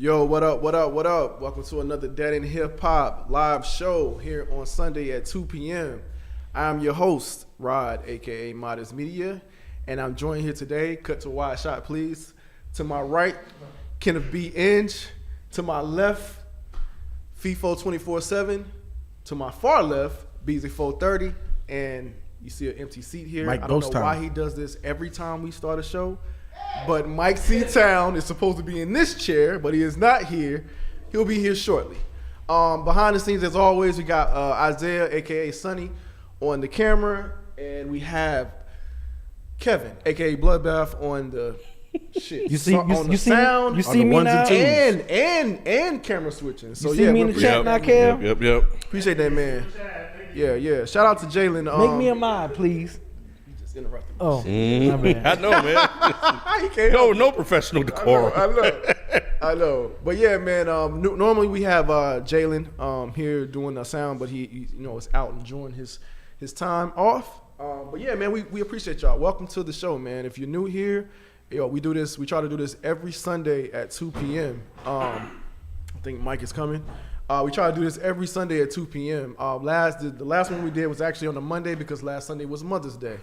Yo, what up, what up, what up? Welcome to another Dead in Hip Hop live show here on Sunday at 2 p.m. I'm your host, Rod, a.k.a. Modest Media, and I'm joined here today, cut to a wide shot, please. To my right, Kenneth B. Inge. To my left, Feefo 24/7. To my far left, Beezy 430. And you see an empty seat here. Myke I don't know why he does this every time we start a show. But Myke C-Town is supposed to be in this chair, but he is not here. He'll be here shortly. Behind the scenes, as always, we got Isaiah, a.k.a. Sonny, on the camera. And we have Kevin, a.k.a. Bloodbath, on the shit. You see, on the you sound, see me now? and camera switching. So you see me in the chat now, Kev? Yep. Appreciate that, man. Yeah. Shout out to Jalen. Make me a mod, please. You just interrupted me. Oh, my bad. I know, man. He can't No professional decorum. I know. But yeah, man. Normally we have Jalen here doing the sound, but he is out enjoying his time off. But yeah, man, we appreciate y'all. Welcome to the show, man. If you're new here, we do this. We try to do this every Sunday at 2 p.m. I think Myke is coming. We try to do this every Sunday at 2 p.m. The last one we did was actually on a Monday because last Sunday was Mother's Day.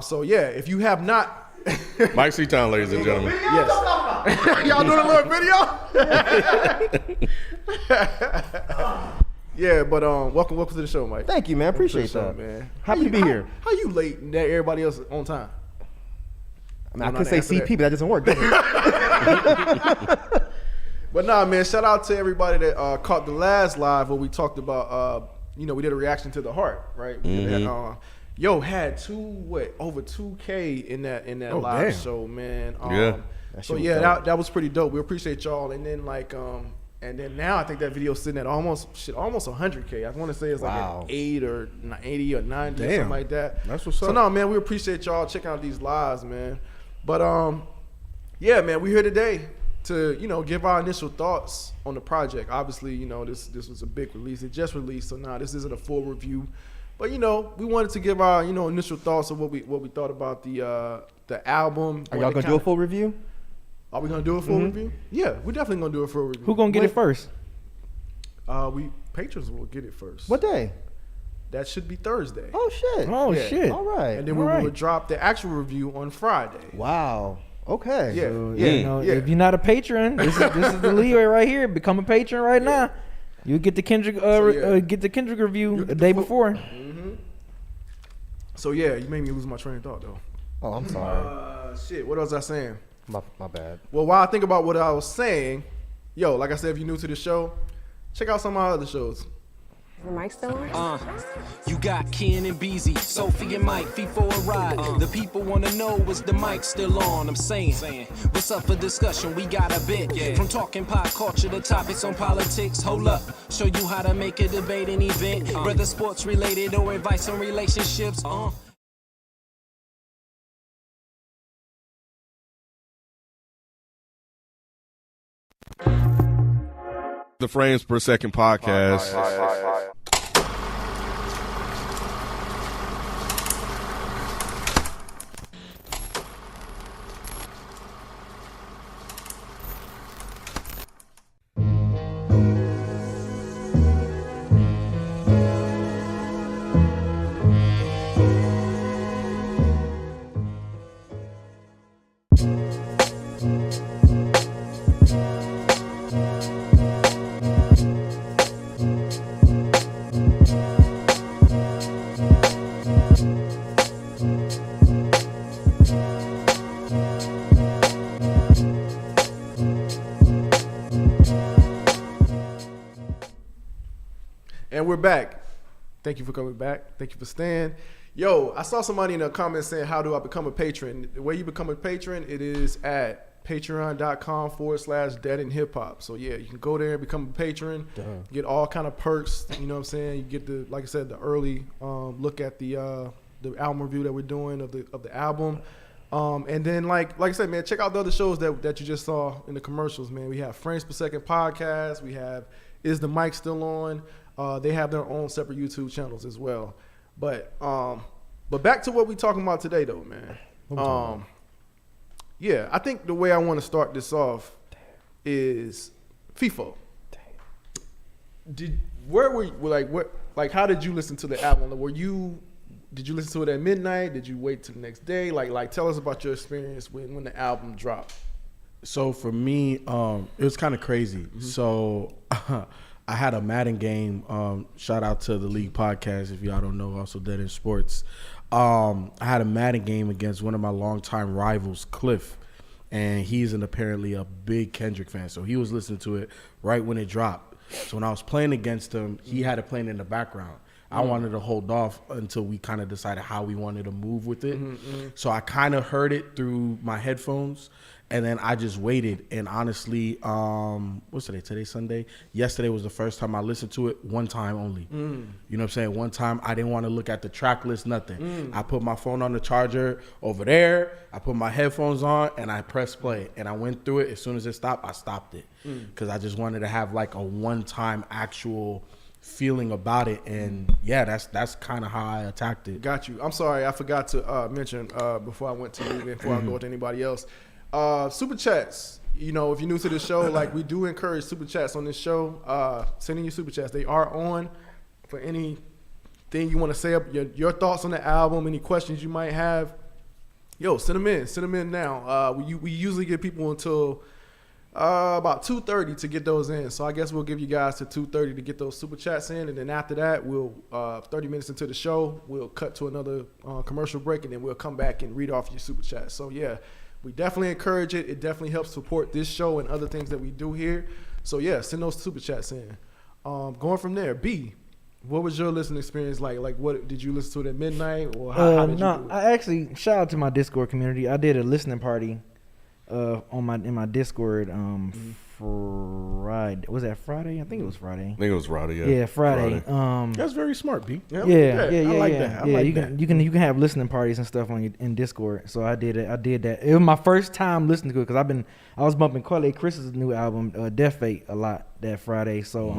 So yeah, if you have not, Myke C-Town, ladies and gentlemen. yes, y'all doing a little video. Yeah, but welcome to the show, Myke. Thank you, man. Appreciate that, man. Happy to be here. How you late and everybody else on time? I mean, I could say CP, but that doesn't work, does it? But nah, man, shout out to everybody that caught the last live where we talked about, we did a reaction to the heart, right? Had over 2K in that live show, man. That was pretty dope. We appreciate y'all. And then and then now I think that video's sitting at almost 100K. I want to say it's like an 8 or 80 or 90 or something like that. That's what's up. So no, man, we appreciate y'all checking out these lives, man. But yeah, man, we're here today to give our initial thoughts on the project. Obviously, this was a big release. It just released, so now this isn't a full review. But we wanted to give our initial thoughts of what we thought about the album. Are y'all gonna do a full review? Are we gonna do a full review? Yeah, we're definitely gonna do a full review. Who gonna get it first? Patrons will get it first. What day? That should be Thursday. Oh shit! Shit! All right. And then we will drop the actual review on Friday. Wow. Okay. Yeah. If you're not a patron, this is the leeway right here. Become a patron right now. You get the Kendrick review the day before. Mm-hmm. So yeah, you made me lose my train of thought though. Oh, I'm sorry. Shit. What was I saying? My bad. Well, while I think about what I was saying, like I said, if you're new to the show, check out some of my other shows. The mic still on? You got Ken and Beezy, Sophie and Myke, Feefo and Ride. The people wanna know, is the mic still on? I'm saying, what's up for discussion? We got a bit. From talking pop culture to topics on politics. Hold up, show you how to make a debate an event. Whether sports related or advice on relationships. The Frames Per Second podcast. And we're back. Thank you for coming back. Thank you for staying. I saw somebody in the comments saying, how do I become a patron? The way you become a patron, it is at patreon.com/deadinhiphop. So yeah, you can go there and become a patron. Get all kind of perks. You know what I'm saying? You get like I said, the early look at the album review that we're doing of the album. And then like I said, man, check out the other shows that you just saw in the commercials, man. We have Frames Per Second podcast. We have Is the Mic Still On? They have their own separate YouTube channels as well. But back to what we're talking about today, though, man. Yeah, I think the way I want to start this off is Feefo. Where were you, how did you listen to the album? Did you listen to it at midnight? Did you wait till the next day? Like tell us about your experience when the album dropped. So for me, it was kind of crazy. Mm-hmm. So I had a Madden game. Shout out to the League podcast if y'all don't know, also Dead in Sports. I had a Madden game against one of my longtime rivals, Cliff, and he's apparently a big Kendrick fan. So he was listening to it right when it dropped. So when I was playing against him, he had it playing in the background. I wanted to hold off until we kind of decided how we wanted to move with it. So I kind of heard it through my headphones, and then I just waited. And honestly, what's today? Today's Sunday. Yesterday was the first time I listened to it, one time only. You know what I'm saying? One time. I didn't want to look at the track list, nothing. I put my phone on the charger over there. I put my headphones on, and I pressed play. And I went through it. As soon as it stopped, I stopped it. Because I just wanted to have like a one-time actual feeling about it, and yeah, that's kind of how I attacked it. Got you. I'm sorry, I forgot to mention before I went to you, before I go with anybody else. Super chats. You know, if you're new to the show, like we do encourage super chats on this show. Sending you super chats. They are on for anything you want to say up your thoughts on the album, any questions you might have. Yo, send them in. Send them in now. We usually give people until about 2:30 to get those in. So I guess we'll give you guys to 2:30 to get those super chats in, and then after that, we'll 30 minutes into the show, we'll cut to another commercial break, and then we'll come back and read off your super chats. So yeah, we definitely encourage it. It definitely helps support this show and other things that we do here. So yeah, send those super chats in. Going from there, B, what was your listening experience like? Like, what did you listen to it at midnight, or how did you do it? I actually, shout out to my Discord community. I did a listening party in my Discord Friday. Was that Friday? I think it was Friday. I think it was Friday. Yeah, Friday. That's very smart, B. Yeah. I like that. You can have listening parties and stuff in Discord. So I did that. It was my first time listening to it because I was bumping Quelle Chris's new album, Death Fate, a lot that Friday. So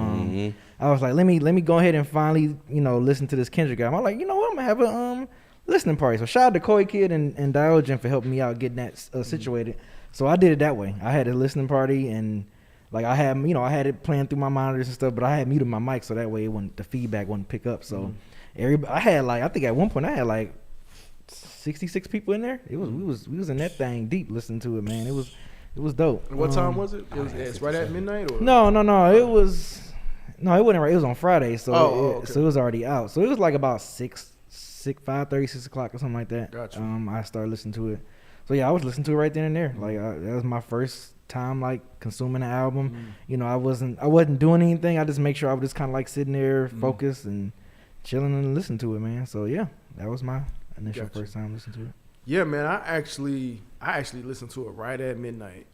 I was like, let me go ahead and finally listen to this Kendrick album. I'm like, you know what, I'm gonna have a listening party. So shout out to Koi Kid and Diogen for helping me out getting that situated. So I did it that way. I had a listening party, and like I had it playing through my monitors and stuff, but I had muted my mic so that way the feedback wouldn't pick up. So everybody, I think at one point I had like 66 people in there. We was in that thing deep listening to it, man. It was dope. What time was it? It's right at midnight, or no. It wasn't right. It was on Friday, so okay. So it was already out. So it was like about 5:30, 6 o'clock or something like that. Gotcha. I started listening to it. So yeah, I was listening to it right then and there. Like that was my first time like consuming the album. I wasn't doing anything. I just make sure I was just kind of like sitting there, focused and chilling and listening to it, man. So yeah, that was my initial first time listening to it. Yeah, man. I actually listened to it right at midnight.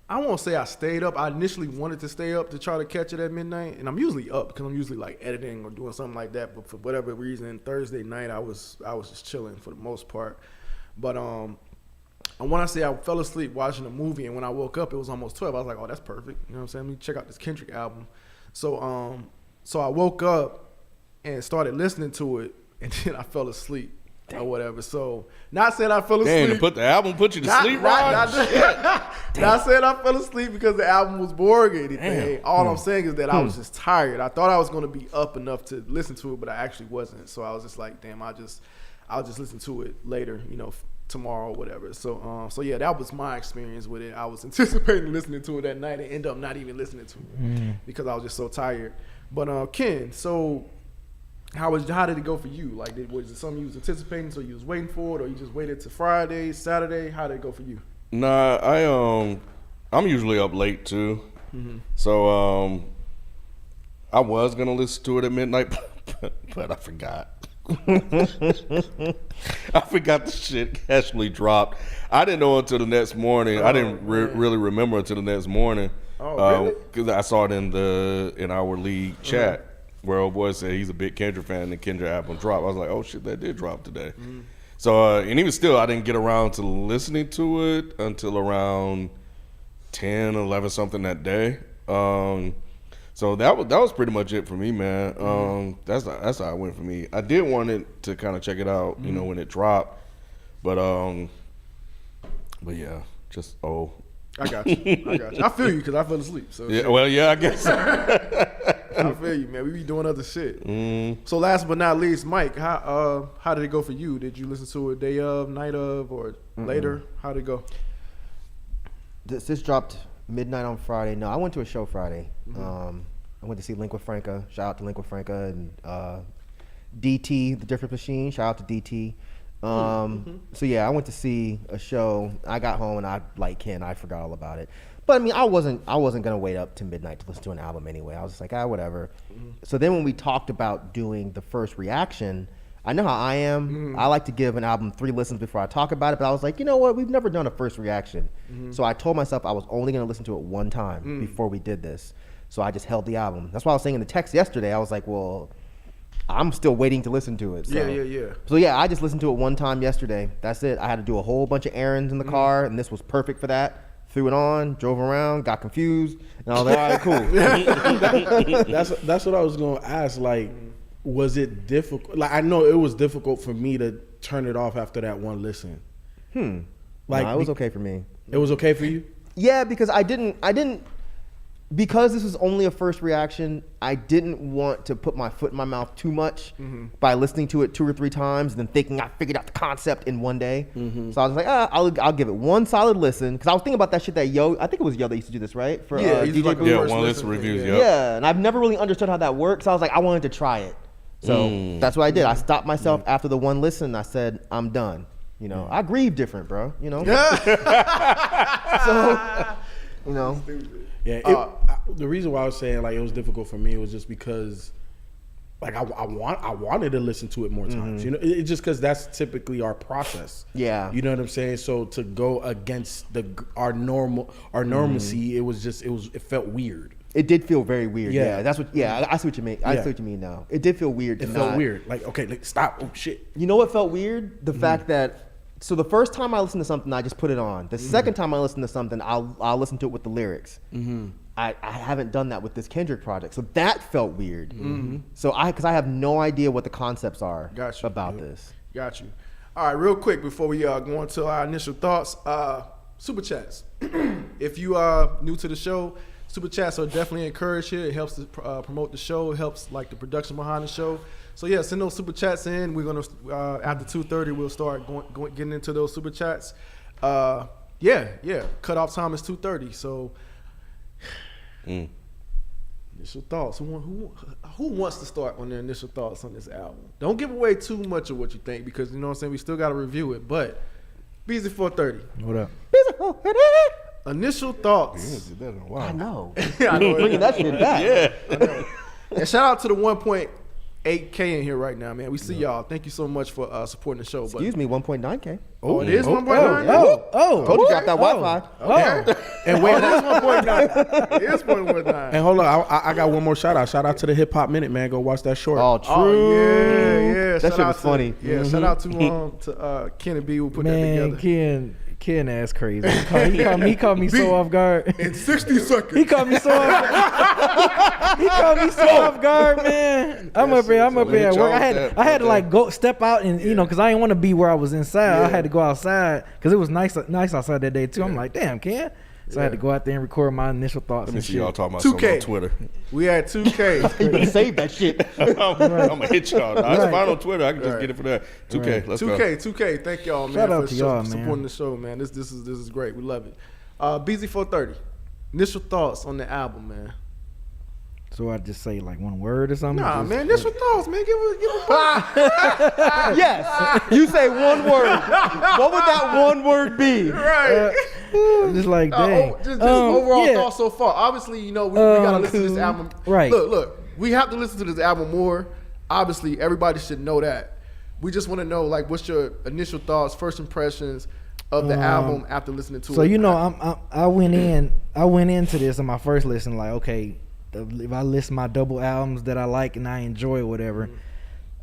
I won't say I stayed up. I initially wanted to stay up to try to catch it at midnight, and I'm usually up because I'm usually like editing or doing something like that. But for whatever reason, Thursday night I was just chilling for the most part. But I want to say I fell asleep watching a movie, and when I woke up, it was almost 12. I was like, oh, that's perfect. You know what I'm saying? Let me check out this Kendrick album. So I woke up and started listening to it, and then I fell asleep. Or whatever. So not saying I fell asleep. Damn, put you to sleep, Rod. Not saying I fell asleep because the album was boring or anything. All I'm saying is that I was just tired. I thought I was going to be up enough to listen to it, but I actually wasn't. So I was just like, damn, I'll just listen to it later, tomorrow or whatever. So yeah, that was my experience with it. I was anticipating listening to it that night and end up not even listening to it because I was just so tired. But Ken, so how did it go for you? Like, was it something you was anticipating, so you was waiting for it, or you just waited to Friday, Saturday? How did it go for you? Nah, I'm usually up late too, so I was gonna listen to it at midnight, but I forgot. I forgot the shit actually dropped. I didn't know until the next morning. I didn't really remember until the next morning. Oh, really? Because I saw it in our league chat. Where old boy said he's a big Kendrick fan and the Kendrick album dropped. I was like, oh shit, that did drop today. So, and even still, I didn't get around to listening to it until around 10, 11 something that day. So that was pretty much it for me, man. That's how it went for me. I did want it to kind of check it out, when it dropped. But yeah, just I got you. I feel you because I fell asleep. So Yeah, well, yeah, I guess. I feel you, man. We be doing other shit. So last but not least, Myke, how did it go for you? Did you listen to it day of, night of, or later? How did it go? This dropped midnight on Friday. No, I went to a show Friday. I went to see Link with Franca. Shout out to Link with Franca and DT, The Different Machine. Shout out to DT. So yeah, I went to see a show. I got home and I forgot all about it. But I mean, I wasn't gonna wait up to midnight to listen to an album anyway. I was just like, whatever. So then when we talked about doing the first reaction, I know how I am. I like to give an album 3 listens before I talk about it. But I was like, you know what? We've never done a first reaction. So I told myself I was only gonna listen to it one time before we did this. So I just held the album. That's why I was saying in the text yesterday. I was like, well, I'm still waiting to listen to it. So. Yeah. So yeah, I just listened to it one time yesterday. That's it. I had to do a whole bunch of errands in the car, and this was perfect for that. Threw it on, drove around, got confused, and I was like, all right, cool. That's what I was gonna ask. Like, was it difficult? Like, I know it was difficult for me to turn it off after that one listen. Like, No, it was okay for me. It was okay for you? Yeah, because I didn't. Because this was only a first reaction, I didn't want to put my foot in my mouth too much by listening to it 2 or 3 times and then thinking I figured out the concept in one day. So I was like, I'll give it one solid listen. Because I was thinking about that shit that I think it was Yo that used to do this, right? For DJ like Booth. Yeah, one listen reviews. Yeah, and I've never really understood how that works. So I was like, I wanted to try it. So that's what I did. I stopped myself after the one listen. I said, I'm done. You know, I grieve different, bro. You know? So, you know. Yeah, the reason why I was saying like it was difficult for me was just because like I wanted to listen to it more times. You know, it's just because that's typically our process. Yeah, you know what I'm saying. So to go against our normalcy, it felt weird. It did feel very weird. Yeah. That's what. Yeah, I see what you mean. I see what you mean now. It did feel weird. It felt weird. Like, okay, like, stop. Oh shit. You know what felt weird? The fact that. So the first time I listened to something, I just put it on. The second time I listen to something, I'll listen to it with the lyrics. I haven't done that with this Kendrick project, so that felt weird. So because I have no idea what the concepts are about this. Got you. All right, real quick before we go into our initial thoughts, super chats. If you are new to the show, super chats are definitely encouraged here. It helps to promote the show. It helps like the production behind the show. So yeah, send those super chats in. We're gonna after 2:30 we'll start getting into those super chats. Yeah. Cutoff time is 2:30. So initial thoughts. Who wants to start on their initial thoughts on this album? Don't give away too much of what you think because you know what I'm saying. We still got to review it. But Beezy 430. What up? Initial thoughts. I know. I know Bringing that shit back. Yeah. And shout out to the 1.8K in here right now, man. We see y'all. Thank you so much for supporting the show. Excuse me, 1.9K. Oh, it is 1.9. Told you drop that Wi-Fi. Okay. And wait, it is 1.9. It is 1.9. And hold on, I got one more shout out. Shout out to the Hip Hop Minute, man. Go watch that short. Oh, true. Oh, yeah. That shit was funny. Yeah, shout out to Ken and B who put that together. Ken ass crazy. He caught me so off guard. In 60 seconds. He caught me so off guard. He caught me so off guard, man. I'm up here at work. I had to like go step out and you know, cause I didn't want to be where I was inside. I had to go outside cause it was nice outside that day too. I'm like, damn, Ken. So I had to go out there and record my initial thoughts. Let me and see shit. y'all talking about 2K. something on Twitter. We had 2K. You better save that shit. I'm gonna hit y'all. No, it's fine on Twitter. I can just get it for that. 2K. Let's go. 2K. Thank y'all, man, Shout out for to y'all, man. supporting the show, man. This is great. We love it. Beezy 430. Initial thoughts on the album, man. So I just say like one word or something? Nah, Just- man. Initial thoughts, man. Give a Yes. You say one word. What would that one word be? right. I'm just like, dang. Just overall yeah. thoughts so far. Obviously, you know, we gotta listen to this album. Right. Look, we have to listen to this album more. Obviously, everybody should know that. We just want to know, like, what's your initial thoughts, first impressions of the album after listening to it? So you know, I went into this in my first listen like, okay, if I list my double albums that I like and I enjoy or whatever,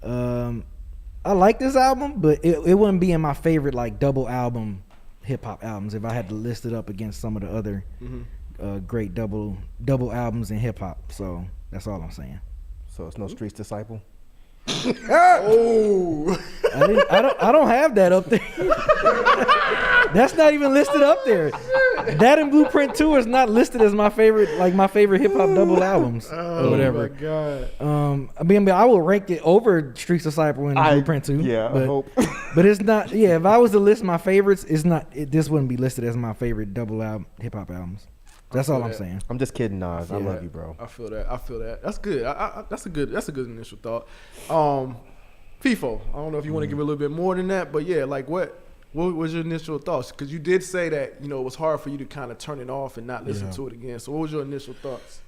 I like this album, but it wouldn't be in my favorite like double album hip hop albums if I had to list it up against some of the other great double albums in hip hop. So that's all I'm saying. So it's no Streets Disciple? Oh, I don't have that up there. That's not even listed up there. That and Blueprint 2 is not listed as my favorite hip hop double albums or whatever. Oh my god. I mean, I will rank it over Streets of Cyber and Blueprint 2. Yeah, but, I hope. But it's not. Yeah, if I was to list my favorites, this wouldn't be listed as my favorite double album hip hop albums. That's all I'm saying. I'm just kidding, Nas. I love you, bro. I feel that. That's good. That's a good initial thought. Feefo, I don't know if you want to give a little bit more than that, but yeah, like what was your initial thoughts? Because you did say that it was hard for you to kind of turn it off and not listen to it again. So what was your initial thoughts?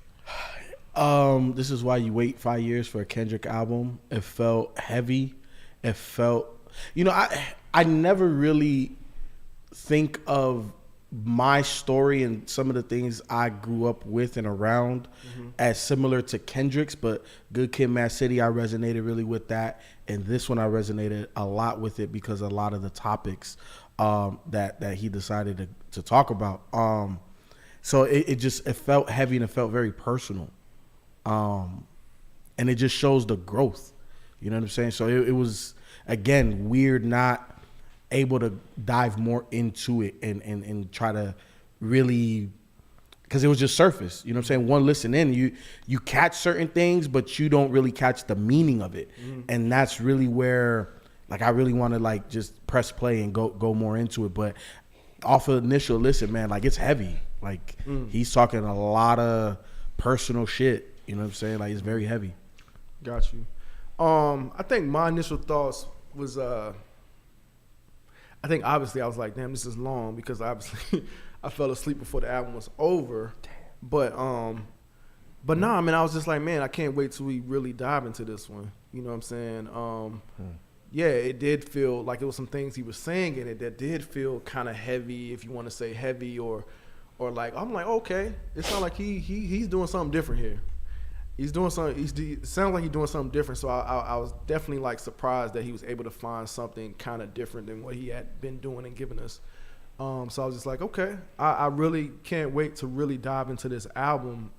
This is why you wait 5 years for a Kendrick album. It felt heavy. It felt, I never really think of my story and some of the things I grew up with and around as similar to Kendrick's, but Good Kid, Mad City, I resonated really with that. And this one I resonated a lot with it because a lot of the topics that he decided to talk about. So it felt heavy and it felt very personal. And it just shows the growth. You know what I'm saying? So it was, again, weird not able to dive more into it and try to really, because it was just surface. You know what I'm saying? One listen in, you catch certain things, but you don't really catch the meaning of it. And that's really where, like, I really want to, like, just press play and go more into it. But off of initial listen, man, like, it's heavy. Like, he's talking a lot of personal shit. You know what I'm saying? Like, it's very heavy. Got you. I think my initial thoughts was, I think obviously I was like, damn, this is long, because obviously I fell asleep before the album was over. But nah, man, I was just like, man, I can't wait till we really dive into this one. You know what I'm saying? Yeah, it did feel like it was some things he was saying in it that did feel kind of heavy, if you want to say heavy, or like, I'm like, okay, it sounds like he's doing something different here. He's doing something. It sounds like he's doing something different. So I was definitely like surprised that he was able to find something kind of different than what he had been doing and giving us. So I was just like, okay, I really can't wait to really dive into this album.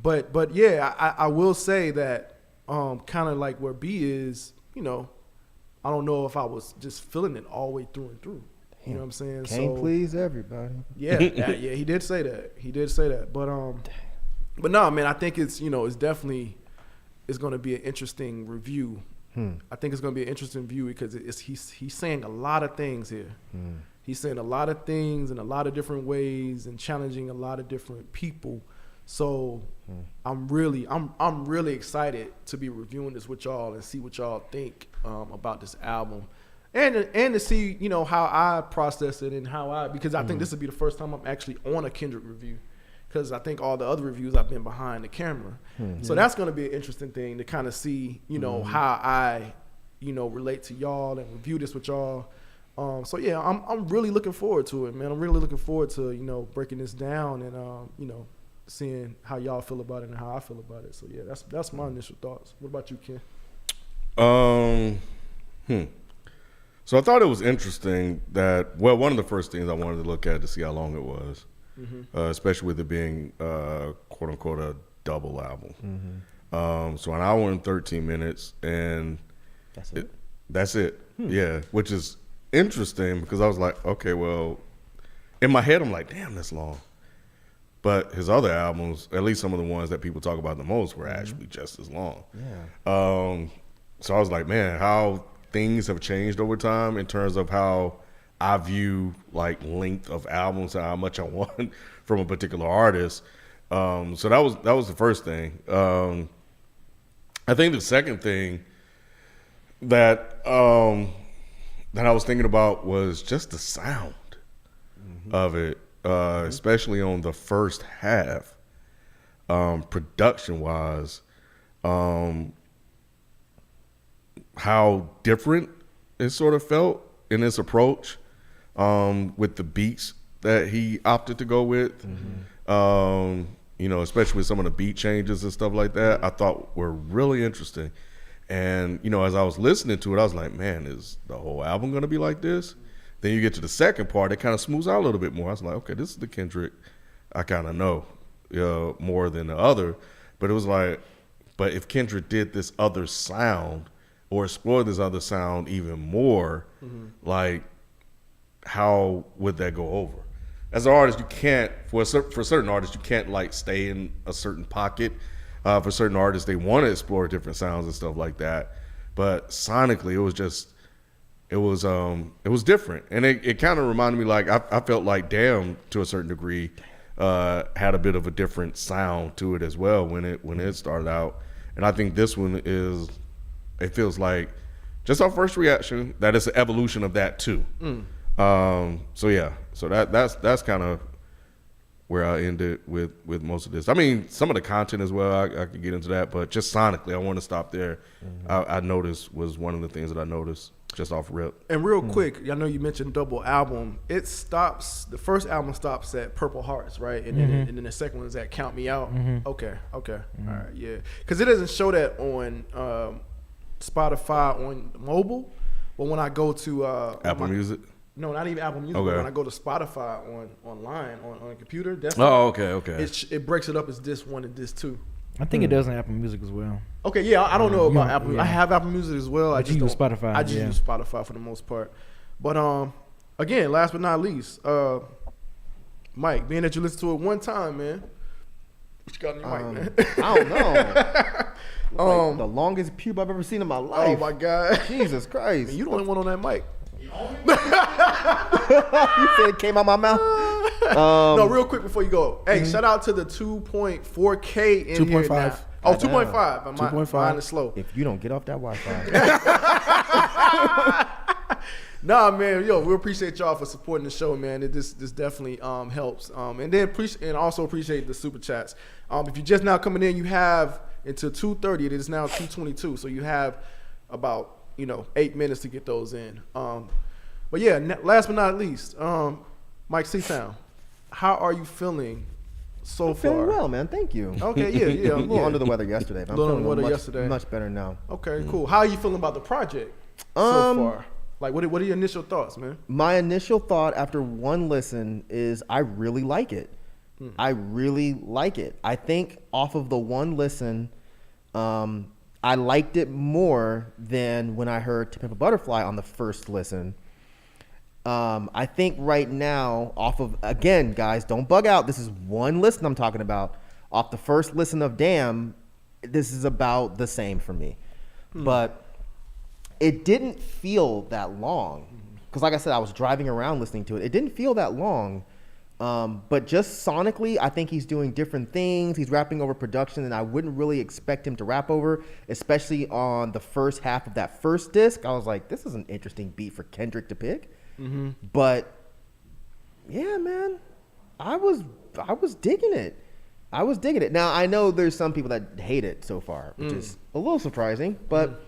But yeah, I will say that kind of like where B is, I don't know if I was just feeling it all the way through and through. You know what I'm saying? Can't please everybody. Yeah, he did say that. But no, man, I think it's it's definitely going to be an interesting review. I think it's going to be an interesting view because he's saying a lot of things here. He's saying a lot of things in a lot of different ways and challenging a lot of different people. So I'm really excited to be reviewing this with y'all and see what y'all think about this album. And to see, how I process it and because I think this will be the first time I'm actually on a Kendrick review, because I think all the other reviews I've been behind the camera. So that's going to be an interesting thing to kind of see, how I, relate to y'all and review this with y'all. So yeah, I'm really looking forward to it, man. I'm really looking forward to, breaking this down and, seeing how y'all feel about it and how I feel about it. So yeah, that's my initial thoughts. What about you, Ken? So I thought it was interesting that, one of the first things I wanted to look at to see how long it was, especially with it being, quote unquote, a double album. So an hour and 13 minutes, and that's it. Yeah, which is interesting because I was like, okay, well, in my head, I'm like, damn, that's long. But his other albums, at least some of the ones that people talk about the most, were actually just as long. So I was like, man, how things have changed over time in terms of how I view like length of albums and how much I want from a particular artist. So that was the first thing. I think the second thing that I was thinking about was just the sound of it, especially on the first half, production wise. How different it sort of felt in its approach with the beats that he opted to go with. Especially with some of the beat changes and stuff like that, I thought were really interesting. And, as I was listening to it, I was like, man, is the whole album going to be like this? Then you get to the second part, it kind of smooths out a little bit more. I was like, okay, this is the Kendrick I kind of know more than the other. But it was like, But if Kendrick did this other sound or explored this other sound even more, like, how would that go over? As an artist, you can't, for certain artists, you can't like stay in a certain pocket. For certain artists, they want to explore different sounds and stuff like that. But sonically, it was different. And it kind of reminded me, like, I felt like Damn, to a certain degree, had a bit of a different sound to it as well when it started out. And I think this one it feels like, just our first reaction, that it's an evolution of that too. So that's kind of where I ended with most of this. I mean, some of the content as well, I could get into that, but just sonically, I want to stop there. I noticed was one of the things that I noticed just off rip. And real quick, I know you mentioned double album. It stops. The first album stops at Purple Hearts, right? And then the second one is at Count Me Out. Okay. All right, yeah. Because it doesn't show that on Spotify on mobile, but when I go to Apple Music. No, not even Apple Music. Okay. But when I go to Spotify online on a computer, Okay. It breaks it up as disc 1 and disc 2. I think it does on Apple Music as well. Okay, yeah, I don't know about Yeah, Apple. yeah. I have Apple Music as well. But you use Spotify, I just yeah. use Spotify for the most part. But again, last but not least, Myke, being that you listened to it one time, man, what you got on your mic, man? I don't know. Like the longest pube I've ever seen in my life. Oh my God, Jesus Christ! man, you the only one on that mic. You said it came out my mouth. No, real quick before you go. Hey, shout out to the 2.4K in here 2.5. now. Oh, 2.5. 2.5. Mine is slow. If you don't get off that Wi-Fi, Nah, man, we appreciate y'all for supporting the show, man. This definitely helps. And then also appreciate the super chats. If you're just now coming in, you have until 2:30. It is now 2:22, so you have about 8 minutes to get those in. But yeah, last but not least, Myke C-Town, how are you feeling so far? feeling well, man. Thank you. Okay, yeah. A little under the weather yesterday. But I'm Little feeling under the weather much, yesterday. Much better now. Okay, cool. How are you feeling about the project so far? Like, what are your initial thoughts, man? My initial thought after one listen is I really like it. I really like it. I think off of the one listen, I liked it more than when I heard To Pimp a Butterfly on the first listen. I think right now, off of, again, guys, don't bug out. This is one listen I'm talking about. Off the first listen of Damn, this is about the same for me. But it didn't feel that long. Because like I said, I was driving around listening to it. It didn't feel that long. But just sonically, I think he's doing different things. He's rapping over production, and I wouldn't really expect him to rap over, especially on the first half of that first disc. I was like, this is an interesting beat for Kendrick to pick. But yeah, man, I was digging it. I was digging it. Now I know there's some people that hate it so far, which is a little surprising, but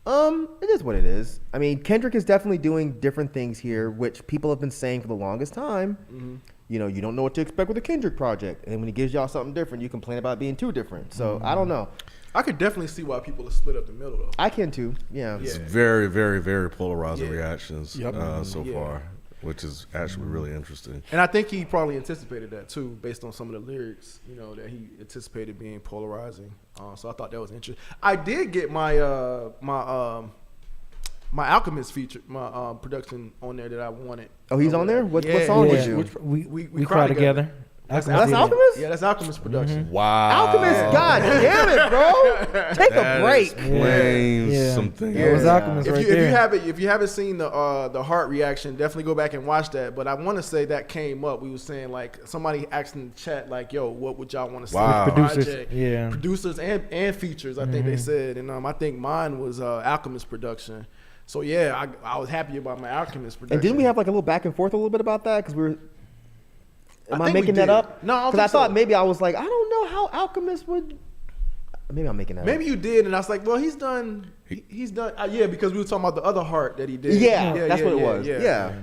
it is what it is. I mean, Kendrick is definitely doing different things here, which people have been saying for the longest time. You don't know what to expect with a Kendrick project, and then when he gives y'all something different, you complain about it being too different. So I don't know. I could definitely see why people are split up the middle, though. I can too. Yeah. It's very, very, very polarizing Yeah. reactions so far, which is actually really interesting. And I think he probably anticipated that too, based on some of the lyrics, that he anticipated being polarizing. So I thought that was interesting. I did get my Alchemist feature, my production on there that I wanted. Oh, he's on there? What song did you? We cry together. That's Alchemist? Yeah, that's Alchemist production. Wow. Alchemist, god damn it, bro. Take a break. Explains Yeah. some things. It was Alchemist right there. If you haven't seen the Heart reaction, definitely go back and watch that. But I want to say that came up. We were saying like somebody asked in the chat like, "Yo, what would y'all want to see?" Wow. in the Producers, project? yeah. Producers and features. I think they said, and I think mine was Alchemist production. So yeah, I was happy about my Alchemist production. And didn't we have like a little back and forth a little bit about that? Because we were. Am I think we making that did. up? No, I don't because I think so. thought maybe I was like, I don't know how Alchemist would. Maybe I'm making that Maybe up. you did, and I was like, well, he's done. He's done. Yeah, because we were talking about the other Heart that he did. Yeah, that's what it was. Yeah.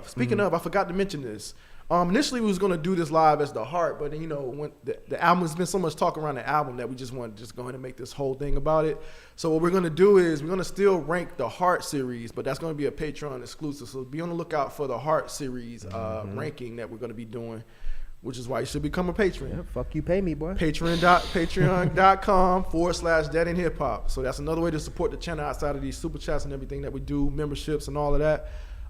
Speaking of, I forgot to mention this. Initially, we was gonna do this live as the Heart, but then, when the album has been so much talk around the album that we just wanted to just go ahead and make this whole thing about it. So what we're gonna do is we're gonna still rank the Heart series, but that's gonna be a Patreon exclusive. So be on the lookout for the Heart series ranking that we're gonna be doing. which is why you should become a patron. Yeah, fuck you, pay me, boy. Patreon.com/deadandhiphop. So that's another way to support the channel outside of these super chats and everything that we do, memberships and all of that.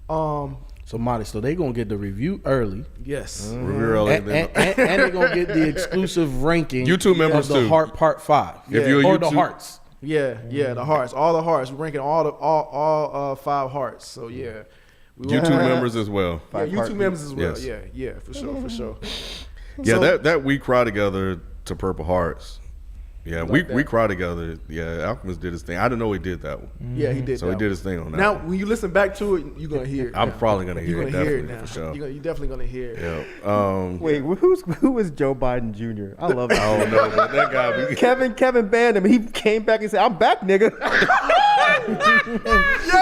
So modest, so they gonna get the review early. Yes. Review early, And they gonna get the exclusive ranking. YouTube members of the too. Heart Part 5. If you're a or the YouTube- hearts. Yeah, the hearts, all the hearts. We're ranking all 5 hearts. So yeah, YouTube members as well. Yeah, YouTube members as well. Yes. Yeah, for sure. Yeah, So- that we cry together to Purple Hearts. Yeah, Like we that. cry together. Yeah, Alchemist did his thing. I didn't know he did that one. Yeah, he did. So that he did one. his thing on that. Now, one. when you listen back to it, you're gonna hear it. I'm now. probably gonna hear You're it. gonna hear it Definitely, now. for sure. You're definitely gonna hear it. Yeah. Wait, who was Joe Biden Jr.? I love I that. don't know, but that guy. Kevin banned him. He came back and said, "I'm back, nigga."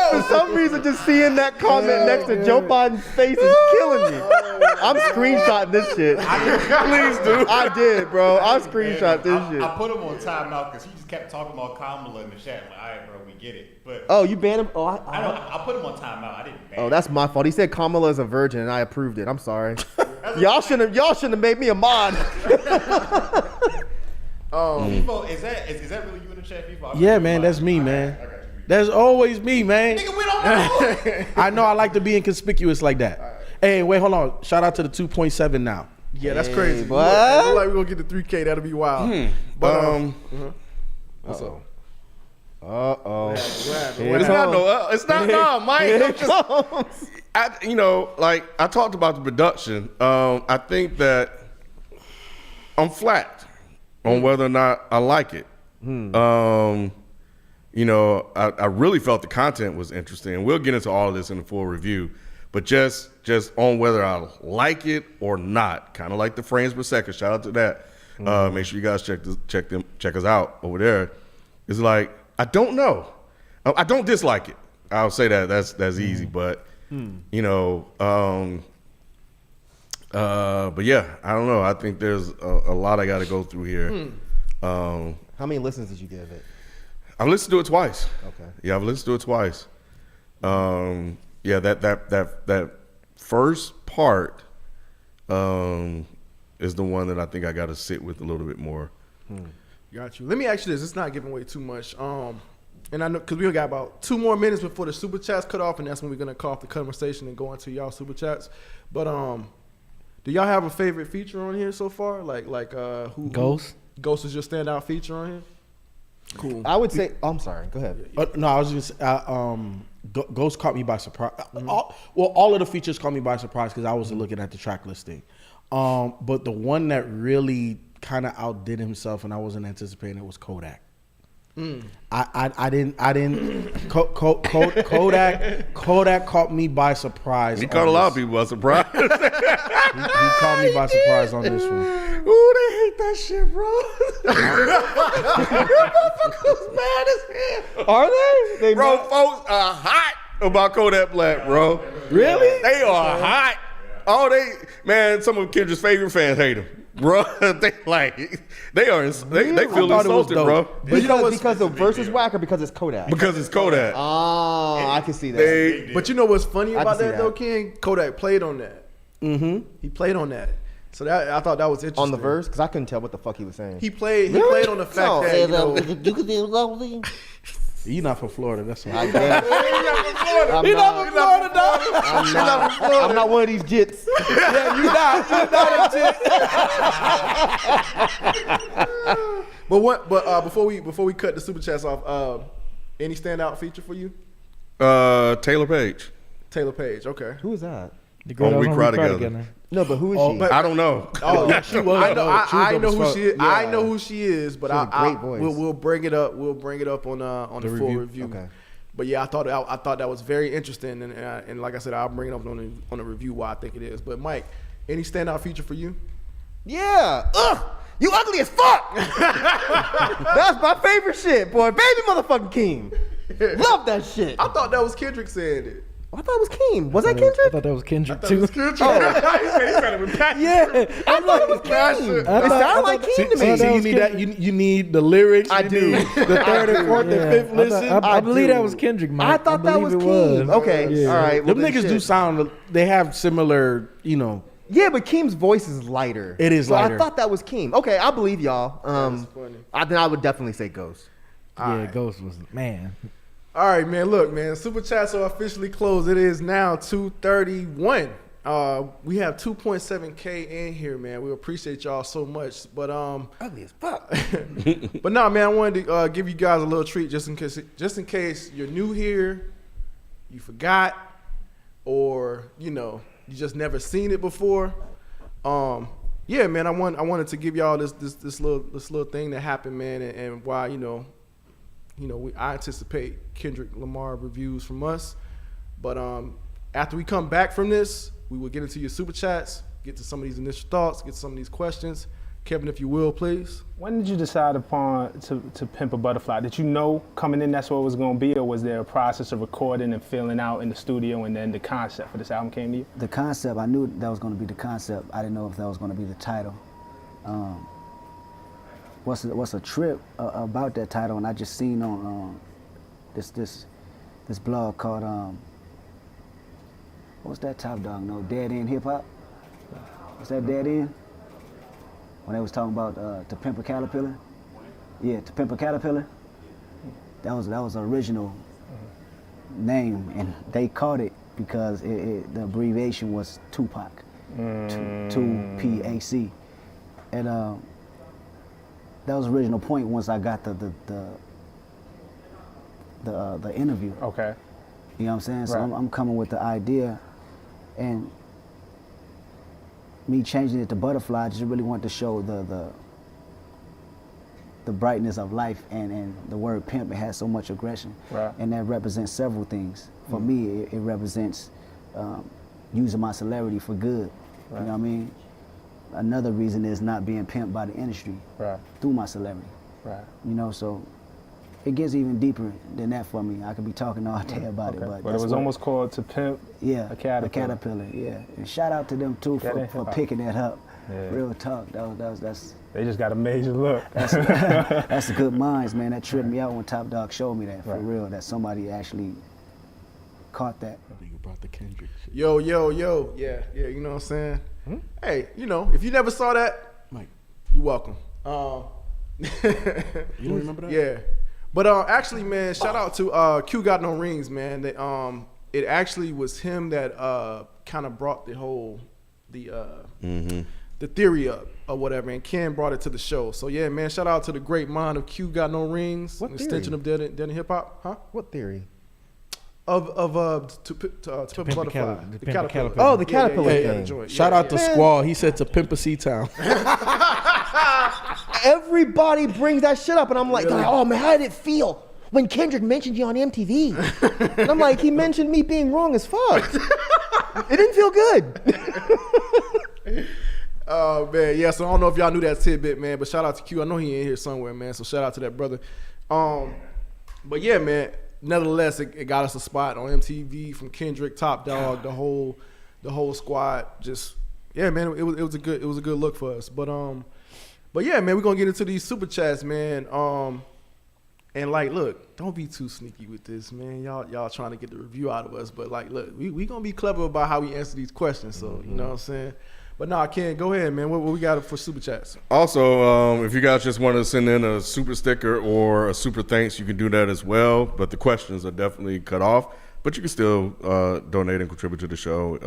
For some reason, just seeing that comment next to Joe Biden's face is killing me. I'm screenshotting this shit. Please do. I did, bro. I screenshot this shit. I put him on timeout because he just kept talking about Kamala in the chat. Like, all right, bro, we get it. But Oh, you banned him? Oh, I put him on timeout. I didn't ban oh, him. that's my fault. He said Kamala is a virgin, and I approved it. I'm sorry. y'all shouldn't have made me a mod. Feefo, is that really you in the chat, Feefo? Yeah, man, that's me, man. That's always me, man. Nigga, we don't know. I know I like to be inconspicuous like that. Hey, wait, hold on. Shout out to the 2.7 now. Yeah, that's crazy. what? Look like we're gonna get the 3K. That'll be wild. But what's up? Uh-oh. It's not no. It's not no, Mike. I'm just, I talked about the production. I think that I'm flat on whether or not I like it. I really felt the content was interesting. We'll get into all of this in the full review, but just on whether I like it or not, kind of like the frames per second. Shout out to that. Make sure you guys check us out over there. It's like I don't know. I don't dislike it. I'll say that. That's easy, but but yeah, I don't know. I think there's a lot I got to go through here. How many listens did you give it? I've listened to it twice. Okay. Yeah, I've listened to it twice. That first part is the one that I think I got to sit with a little bit more. Got you. Let me ask you this. It's not giving away too much. And I know because we got about 2 more minutes before the super chats cut off, and that's when we're gonna cut off the conversation and go into y'all super chats. But do y'all have a favorite feature on here so far? Like who? Ghost? Ghost is your standout feature on here. Cool. I would say. Oh, I'm sorry. Go ahead. No, I was just Ghost caught me by surprise. All of the features caught me by surprise because I was looking at the track listing. But the one that really kind of outdid himself and I wasn't anticipating it was Kodak. I didn't Kodak caught me by surprise. He caught a lot of people by surprise. He caught me by surprise on this one. Ooh, they hate that shit, bro. Motherfuckers mad as hell. Are they? Bro, folks are hot about Kodak Black, bro. Really? They are hot. Oh, some of Kendra's favorite fans hate him, bro. They feel insulted, bro. Because the verse is whack or because it's Kodak? Because it's Kodak. Oh, I can see that. But you know what's funny I can about see that though, that. King? Kodak played on that. He played on that. So that I thought that was interesting. On the verse? Because I couldn't tell what the fuck he was saying. He played on the fact that You're not from Florida, that's why. I guess. You're not from Florida, dog. I'm not one of these jits. Yeah, you're not a jit. But before we cut the super chats off, any standout feature for you? Taylor Page. Taylor Page. Okay. Who is that? The girl that We was Cry on Together. No, but who is she? but- I don't know. Oh, yeah, she was. I know. She was I know dope who as she is. fuck. I Yeah. know who she is. But She has a great voice. We'll bring it up. We'll bring it up on the full review. review. Okay. But yeah, I thought that was very interesting, and like I said, I'll bring it up on the review why I think it is. But Myke, any standout feature for you? Yeah. Ugh. You ugly as fuck. That's my favorite shit, boy. Baby motherfucking King. Love that shit. I thought that was Kendrick saying it. I thought it was King. Was that I Kendrick? thought that was Kendrick That too. was Kendrick. Oh. Yeah, I thought it was King. It sounded like King to See, me. you need that. You need the lyrics. I you do. need the third and fourth and fifth listen. I believe do. that was Kendrick, Mike. I thought that was believe it King. Okay, Yeah. all right. Well, Them then niggas shit. do sound. They have similar, Yeah, but Keem's voice is lighter. It is so lighter. I thought that was Keem. Okay, I believe y'all. That's funny. Then I would definitely say Ghost. Yeah, Ghost was man. All right, man. Look, man. Super chats are officially closed. It is now 2:31. We have 2.7K in here, man. We appreciate y'all so much. But Ugly as fuck. but no, man. I wanted to give you guys a little treat just in case you're new here, you forgot, or you just never seen it before. Yeah, man. I wanted to give y'all this little thing that happened, man, and why I anticipate Kendrick Lamar reviews from us. But after we come back from this, we will get into your super chats, get to some of these initial thoughts, get to some of these questions. Kevin, if you will, please. When did you decide upon to pimp a butterfly? Did you know coming in that's what it was going to be, or was there a process of recording and filling out in the studio, and then the concept for this album came to you? The concept, I knew that was going to be the concept. I didn't know if that was going to be the title. What's a trip about that title? And I just seen on this blog called what's that Top Dog? No, Dead End Hip Hop. Was that Dead End? When they was talking about To Pimp a Caterpillar. Yeah, To Pimp a Caterpillar. That was the original name, and they caught it because the abbreviation was Tupac. 2PAC. And that was the original point once I got the interview. Okay. You know what I'm saying? So Right. I'm coming with the idea, and me changing it to butterfly, I just really want to show the brightness of life, and the word pimp, it has so much aggression. Right. And that represents several things. For me, it represents using my celebrity for good. Right. You know what I mean? Another reason is not being pimped by the industry Right. through my celebrity. Right. So it gets even deeper than that for me. I could be talking all day about it, Okay. but But it that's was what- almost called To Pimp yeah, a Caterpillar. A caterpillar, yeah. And shout out to them too Yeah, for they hip-hop. picking that up. Yeah. Real talk. That's They just got a major look. that's good minds, man. That tripped me out when Top Dog showed me that, for Right. real, that somebody actually caught that. Nigga brought the Kendrick shit. Yo. Yeah, you know what I'm saying? Hey, if you never saw that, Mike, you're welcome. you don't remember that? Yeah. But actually, man, shout out to Q Got No Rings, man. It actually was him that kind of brought the theory up or whatever, and Ken brought it to the show. So yeah, man, shout out to the great mind of Q Got No Rings, What an extension of Dead End Hip Hop, huh? What theory? To Pimp a Butterfly, the the Pimp a caterpillar. Caterpillar. Oh, the caterpillar yeah, thing. joint. Shout Yeah, out to yeah. Squall. He said to Pimp a Town. Everybody brings that shit up, and I'm like, oh man, how did it feel when Kendrick mentioned you on MTV? And I'm like, he mentioned me being wrong as fuck. It didn't feel good. Oh man, yeah. So I don't know if y'all knew that tidbit, man, but shout out to Q. I know he in here somewhere, man. So shout out to that brother. But yeah, man. Nevertheless, it got us a spot on MTV from Kendrick, Top Dog, the whole squad. Just yeah, man. It was a good look for us. But yeah, man. We're gonna get into these super chats, man. And like, look, don't be too sneaky with this, man. Y'all trying to get the review out of us, but like, look, we gonna be clever about how we answer these questions. So you know what I'm saying. But nah, Ken, go ahead, man. What we got for super chats? Also, if you guys just want to send in a super sticker or a super thanks, you can do that as well. But the questions are definitely cut off. But you can still donate and contribute to the show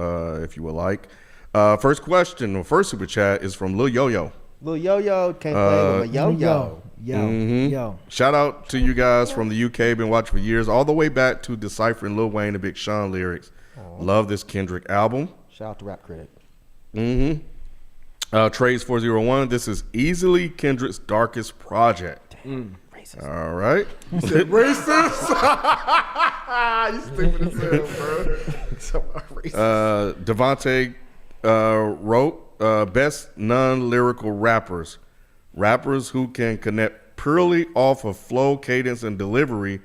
if you would like. First question, or first super chat is from Lil Yo-Yo. Lil Yo-Yo can't play with my yo-yo. Yo. Shout out to you guys from the UK. Been watching for years, all the way back to deciphering Lil Wayne and Big Sean lyrics. Love this Kendrick album. Shout out to Rap Critic. Trades 401. This is easily Kendrick's darkest project. Racist. All right. You said racist? You stupid as hell, bro. Racist. Devontae wrote, best non-lyrical rappers. Rappers who can connect purely off of flow, cadence, and delivery,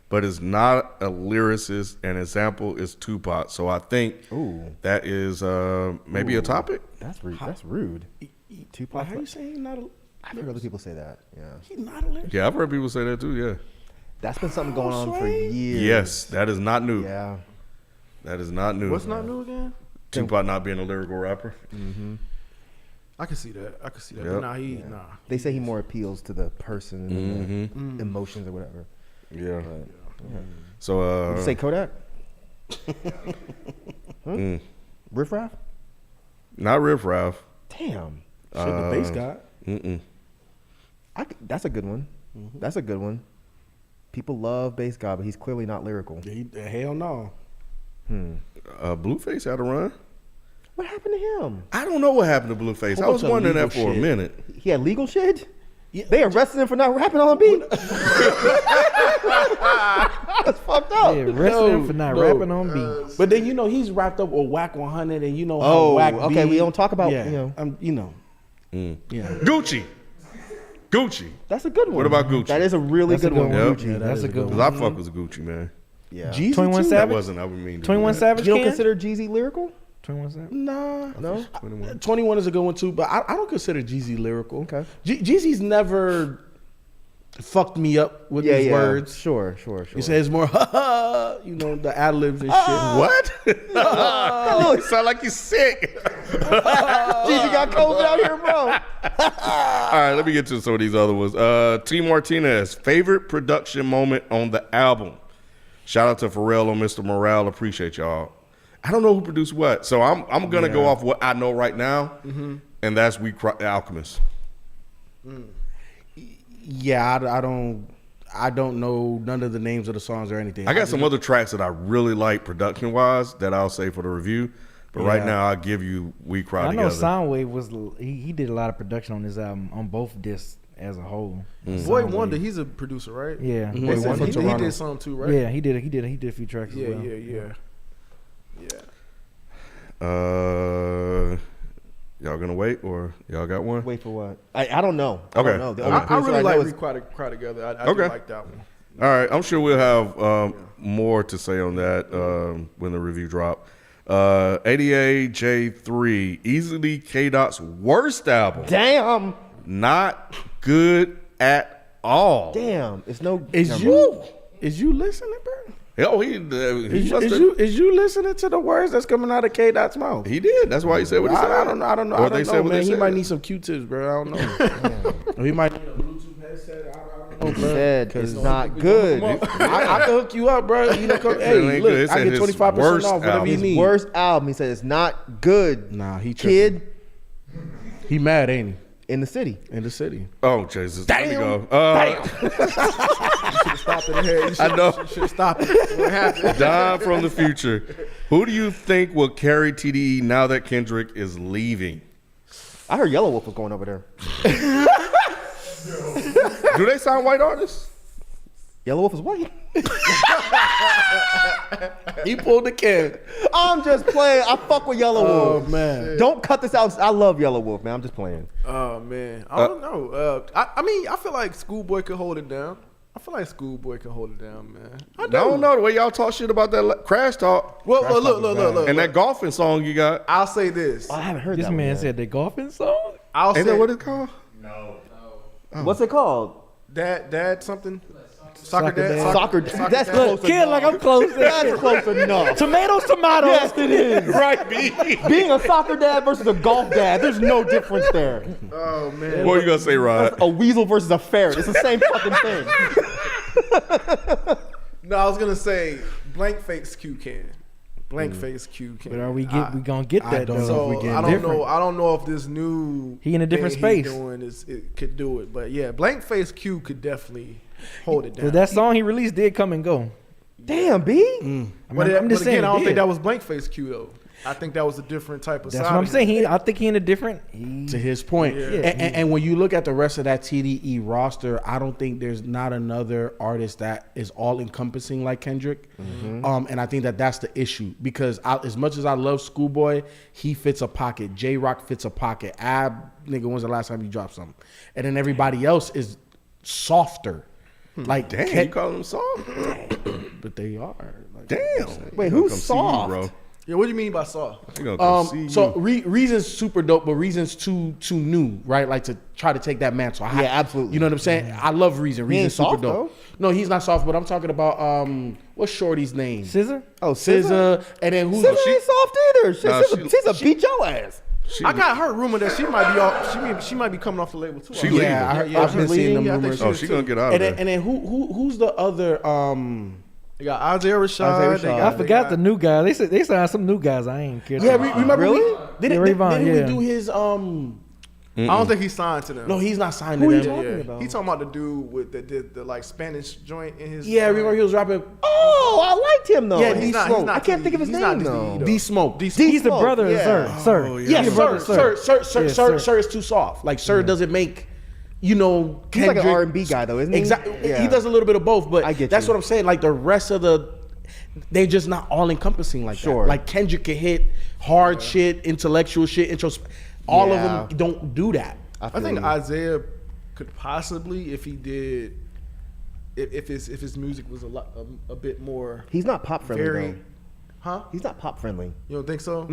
but is not a lyricist. An example is Tupac. So I think that is maybe a topic. That's rude. That's rude. Tupac. How you saying he's not a... I've heard other people say that. Yeah. He's not a lyricist? Yeah, I've heard people say that too, yeah. That's been something going on for years. Yes, that is not new. Yeah. That is not new. What's not new again? Tupac not being a lyrical rapper. Mm-hmm. I can see that. But Yep. nah. They say he more appeals to the person and the emotions or whatever. Yeah. But, So Did you say Kodak? Riff Raff? Not Riff Raff. Damn. Shit, the bass god. That's a good one. That's a good one. People love bass god, but he's clearly not lyrical. Hell no. Blueface had a run. What happened to him? I don't know what happened to Blueface. I was wondering that for a minute. He had legal shit? Yeah. They arrested him for not rapping on beat? That's fucked up. Yeah, arrested him for not rapping on beat. But then he's wrapped up with Whack 100, and how Whack. Okay, we don't talk about Yeah, Gucci. That's a good one. What about Gucci? That is a really good one. Yep. Gucci. Yeah, that's a good one. Because I fuck with Gucci, man. Yeah. Jeezy 21 too? Savage? That wasn't. I would mean. 21 Savage. You don't Ken? consider Jeezy lyrical? 21 Savage. Nah. No? 21 is a good one too, but I don't consider Jeezy lyrical. Okay. Jeezy's never fucked me up with his words. Sure. He says more, the ad libs and shit. What? You sound like you're sick. Jeezy got COVID out here, bro. All right, let me get to some of these other ones. T. Martinez, favorite production moment on the album. Shout out to Pharrell and Mr. Morale. Appreciate y'all. I don't know who produced what, so I'm gonna go off what I know right now, and that's We Cry Alchemist. Yeah, I don't know none of the names of the songs or anything. I got some other tracks that I really like production wise that I'll say for the review, but right now I'll give you We Cry I Together. know Soundwave was he did a lot of production on this album on both discs as a whole. Boy Wonder, he's a producer, right? Yeah, They said he did some too, right? Yeah, he did a few tracks as well. Yeah. Y'all gonna wait or y'all got one? Wait for what? I don't know. Okay. I don't know. The Okay. only I producer really know like is- We Cry Together. I do like that one. All right, I'm sure we'll have more to say on that when the review drop. ADA J3, easily K-Dot's worst album. Damn. Not good at all. Damn. It's no. Is you listening, bro? Hell, Is you listening to the words that's coming out of K-Dot's mouth? He did. That's why he said what he said. I don't know. Or I don't they know, said what man. they He said. might need some Q-tips, bro. I don't know. Or he might need a Bluetooth headset. I don't know, bro. Said it's not good. I can hook you up, bro. Come, hey, ain't look, good. It I said get his 25% worst off whatever you album. need. Worst album. He said it's not good. Nah, he tripping. Kid He mad, ain't in the city. he? In the city. Oh, Jesus. Damn. Let me go. You should have stopped it ahead. I know. You should have stopped it. What happened? Don from the future. Who do you think will carry TDE now that Kendrick is leaving? I heard Yellow Wolf was going over there. Do they sign white artists? Yellow Wolf is white. He pulled the can. I'm just playing. I fuck with Yellow Wolf. Oh, man. Don't cut this out. I love Yellow Wolf, man. I'm just playing. Oh man, I don't know. I mean, I feel like Schoolboy could hold it down. I feel like Schoolboy can hold it down, man. I don't know the way y'all talk shit about that Crash Talk Well, look. and that golfing song you got. I'll say this. I haven't heard This that man one said the golfing song. I'll Ain't say that what it's called? What's it called? Dad something. Soccer dad. Soccer. That's close Kid, enough. like I'm close. That's close enough. Tomatoes. Yes, it is. Right, B. Being a soccer dad versus a golf dad, there's no difference there. Oh man. What are you going to say, Rod? A weasel versus a ferret. It's the same fucking thing. No, I was gonna say blank face Q can. Blank face Q can. But we gonna get that don't though? So if we get I don't different. know. I don't know if this new He in a different thing space. Doing it could do it, but yeah, blank face Q could definitely hold it down. That song he released did come and go. Damn, B. But I'm just saying again, I it don't did. think that was blank face Q though. I think that was a different type of. That's side what I'm of saying. him. I think he in a different. To his point. Yeah. And when you look at the rest of that TDE roster, I don't think there's not another artist that is all encompassing like Kendrick. And I think that's the issue because as much as I love Schoolboy, he fits a pocket. J-Rock fits a pocket. Nigga, when's the last time you dropped something? And then everybody else is softer. Like, Damn, you call them soft? but they are. Like, Damn. Wait, Gonna who's come see you, soft? bro. Yeah, what do you mean by soft? He gonna come see So you. Reason's super dope, but Reason's too new, right? Like to try to take that mantle. Yeah, absolutely. You know what I'm saying? I love Reason. He ain't Reason's super soft, dope. No, he's not soft, but I'm talking about what's Shorty's name? Scissor? Oh, SZA. And then who's SZA ain't soft either. She's a beat your ass. I got her rumor that she might be off. She might be coming off the label too. She Yeah, leaving. I've been she's seeing them leaving. I think rumors. she Oh, is she too. gonna get out of And there. then who's the other They got Isaiah Rashad. Isaiah They Rashad. got, I forgot the new guys. They said they signed some new guys. I ain't care. Yeah, remember Really? Didn't Rayvon, we yeah. do his I don't think he signed to them. No, he's not signed Who to you them. talking Yeah, about? he talking about the dude with the like Spanish joint in his. Yeah, remember he was rapping Oh, I liked him though. Yeah, He's D not- Smoke. he's not I can't think of his he's not name D- though. D- D Smoke. He's the Smoke, brother of yeah. Sir. Oh, He's yeah. the brother of Sir is too soft. Like Sir doesn't make, He's like an Kendrick- R&B guy though, isn't he? Exactly. Yeah. He does a little bit of both, but I get that's you. what I'm saying. Like the rest of they're just not all encompassing like Sure. that. Like Kendrick can hit hard shit, intellectual shit, all Yeah. of them don't do that. I feel think you. Isaiah could possibly, if he did, if his music was a bit more He's not pop friendly very, though. huh? He's not pop friendly. You don't think so?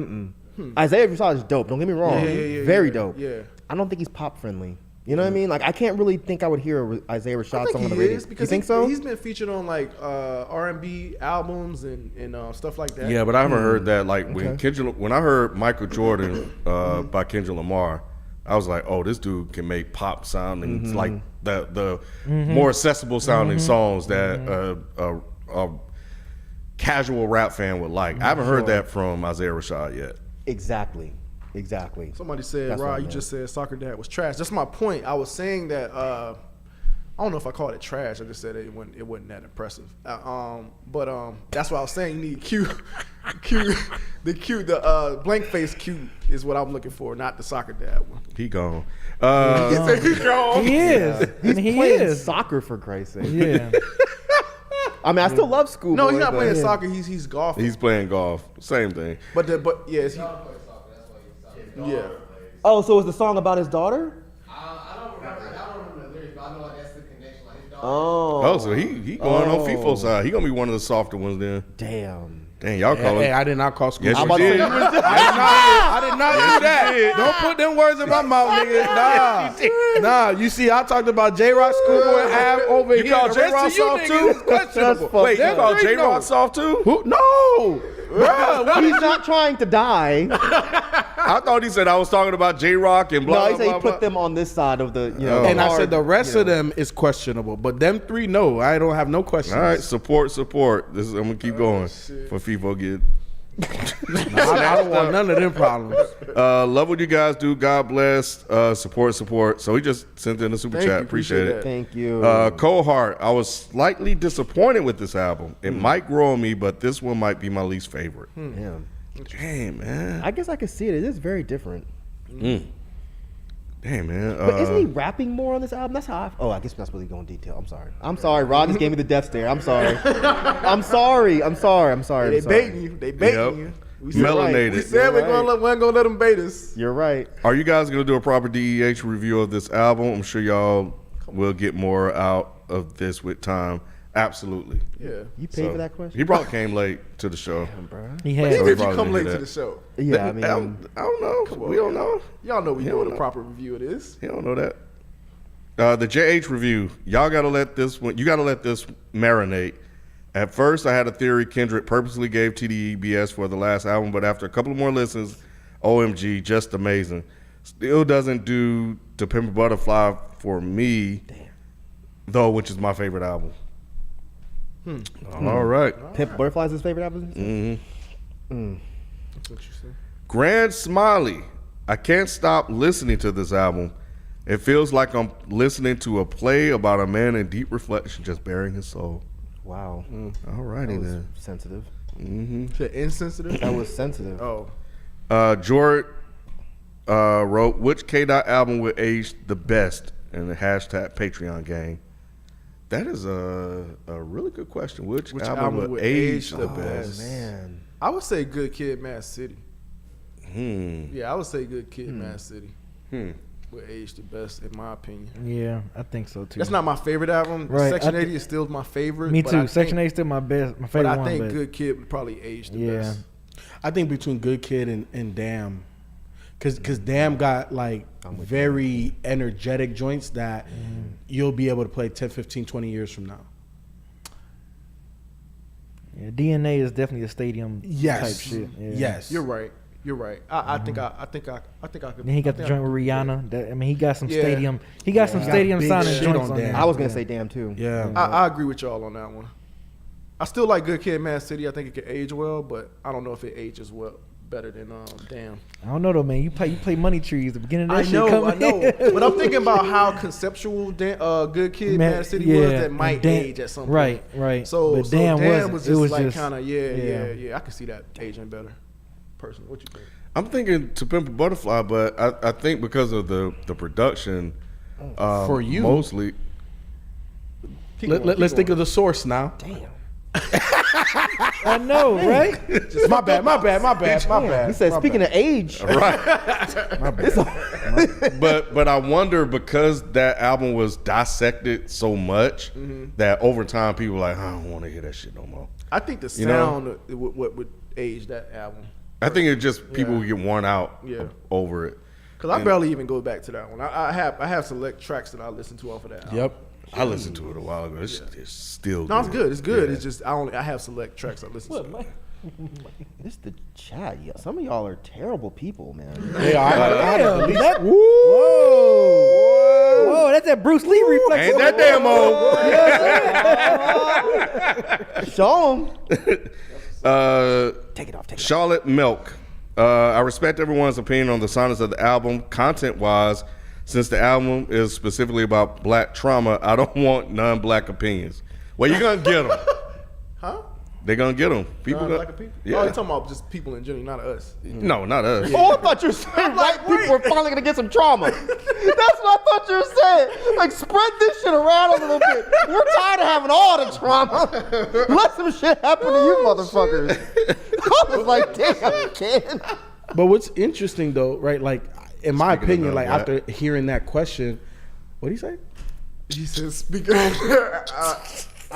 Isaiah Rashad is dope. Don't get me wrong. Very dope. Yeah. I don't think he's pop friendly. You know what I mean? Like I can't really think I would hear a Isaiah I Rashad think song on the he radio. is because you think so? he's been featured on like R&B albums and stuff like that. Yeah, but I haven't heard that. Like when Okay. when I heard Michael Jordan by Kendrick Lamar, I was like, oh, this dude can make pop sounding like the more accessible sounding songs that a casual rap fan would like. I haven't heard that from Isaiah Rashad yet. Exactly. Somebody said, That's what I "Rod, you meant. just said Soccer Dad was trash." That's my point. I was saying that I don't know if I called it trash. I just said it wasn't that impressive. But that's what I was saying. You need the blank face Q is what I'm looking for, not the Soccer Dad one. He gone. He is. He's And he playing is. soccer for Christ's sake. Yeah. I mean, I still love school. No, he's not playing soccer. He's golfing. He's playing golf. Same thing. But yeah, yeah. Oh, so is the song about his daughter? I don't remember the lyrics, but I know like that's the connection. Like his dog. Oh, so he going on Feefo side. He gonna be one of the softer ones then. Damn. Dang, y'all call Hey, him. I did not call school. Yes, I'm you about to did. say- I did not do that. Don't put them words in my mouth, nigga. Nah. You see, I talked about J-Rock Schoolboy Ave over You here. call The J-Rock rest of you soft niggas too? is questionable. That's Wait, you fucked call up. J-Rock soft too? Who? No. Bruh, He's not trying to die. I thought he said I was talking about J-Rock and blah, No, he blah, said he blah, put blah. them on this side of the, and I hard, said the rest of them is questionable, but them three, no, I don't have no questions. All right, support. This is, I'm gonna keep going for FIFO get. I don't want none of them problems. Love what you guys do. God bless. Support. So he just sent in a super Thank chat. you, Appreciate appreciate it. Thank you. Cole Hart, I was slightly disappointed with this album. It might grow on me, but this one might be my least favorite. Damn. Damn, man. I guess I could see it. It is very different. Damn, man. But isn't he rapping more on this album? That's how I guess we're not supposed to go in detail. I'm sorry. Rod just gave me the death stare. I'm sorry. I'm sorry. They baiting you. They baiting Yep. you. We said, Melanated. we said we You're weren't gonna let them bait us. You're right. Are you guys going to do a proper DEH review of this album? I'm sure y'all will get more out of this with time. Absolutely. Yeah. You paid for that question? He probably came late to the show. He When has. did you probably come didn't late hear to that. the show? Yeah, I mean, I don't know. We don't know. Y'all know we He know what don't a know. proper review it is. He don't know that. The JH review. Y'all got to let this one. You got to let this marinate. At first, I had a theory Kendrick purposely gave TDE BS for the last album, but after a couple of more listens, OMG, just amazing. Still doesn't do To Pimp a Butterfly for me, though, which is my favorite album. All right. Pimp Butterfly's his favorite album? That's interesting. Grand Smiley. I can't stop listening to this album. It feels like I'm listening to a play about a man in deep reflection, just bearing his soul. Wow. All righty That was then. sensitive. Shit, insensitive. That was sensitive. Oh, Jordan wrote, which K-Dot album would age the best? And the hashtag Patreon gang. That is a really good question. Which album would age the best? Man. I would say Good Kid, Mad City. Yeah, I would say Good Kid, Mad City. Would age the best in my opinion. Yeah, I think so too. That's not my favorite album. Right, Section I 80 is still my favorite. Me but too. I Section think- 8 still my best, my But favorite I one. think but Good Kid would probably age the best. I think between Good Kid and Damn, because Damn got like very energetic joints that you'll be able to play 10, 15, 20 years from now. Yeah, DNA is definitely a stadium type shit. Yeah. Yes, You're right. I think I could. Then he got the joint with Rihanna. He got some Yeah. stadium. He got some stadium big sounding shit joints on on Damn. there. I was gonna say Damn too. Yeah. I agree with y'all on that one. I still like Good Kid, Mad City. I think it could age well, but I don't know if it ages well better than Damn. I don't know though, man. You play Money Trees. The beginning of that I shit know, coming but I'm thinking about how conceptual Good Kid, Mad City was that might age at some point. Right. So But Damn was wasn't. just It was like just- kind of yeah. I can see that aging better. Personally, what you think? I'm thinking To Pimp a Butterfly, but I think because of the production, For you. mostly. Let's think of the source now. Damn. I know, right? My bad. He said, speaking of age, Right. but I wonder, because that album was dissected so much that over time people were like, I don't want to hear that shit no more. I think the You know? sound would age that album. I think it just people would get worn out over it. Because I barely even go back to that one. I have select tracks that I listen to off of that album. Yep. I listened to it a while ago. It's still No, it's good. It's good. Yeah. it's just I have select tracks I listen to. this is the chat. Yeah, some of y'all are terrible people, man. Yeah, I had to delete. Whoa, that's that Bruce Lee reflex. Ain't that damn old. Show them. Take it off. Charlotte Milk. I respect everyone's opinion on the soundness of the album. Content-wise, since the album is specifically about black trauma, I don't want non-black opinions. Well, you're going to get them. Huh? They're going to get them. People Black people? Yeah. Oh, you're talking about just people in general, not us. No, not us. Oh, I thought you were saying white people were finally gonna get some trauma. That's what I thought you were saying. Like, spread this shit around a little bit. We're tired of having all the trauma. Let some shit happen to you motherfuckers. I was like, damn, Ken. But what's interesting though, right? Like, in my Speaking of opinion, like non-black. after hearing that question, what did he say? He said, speaking of,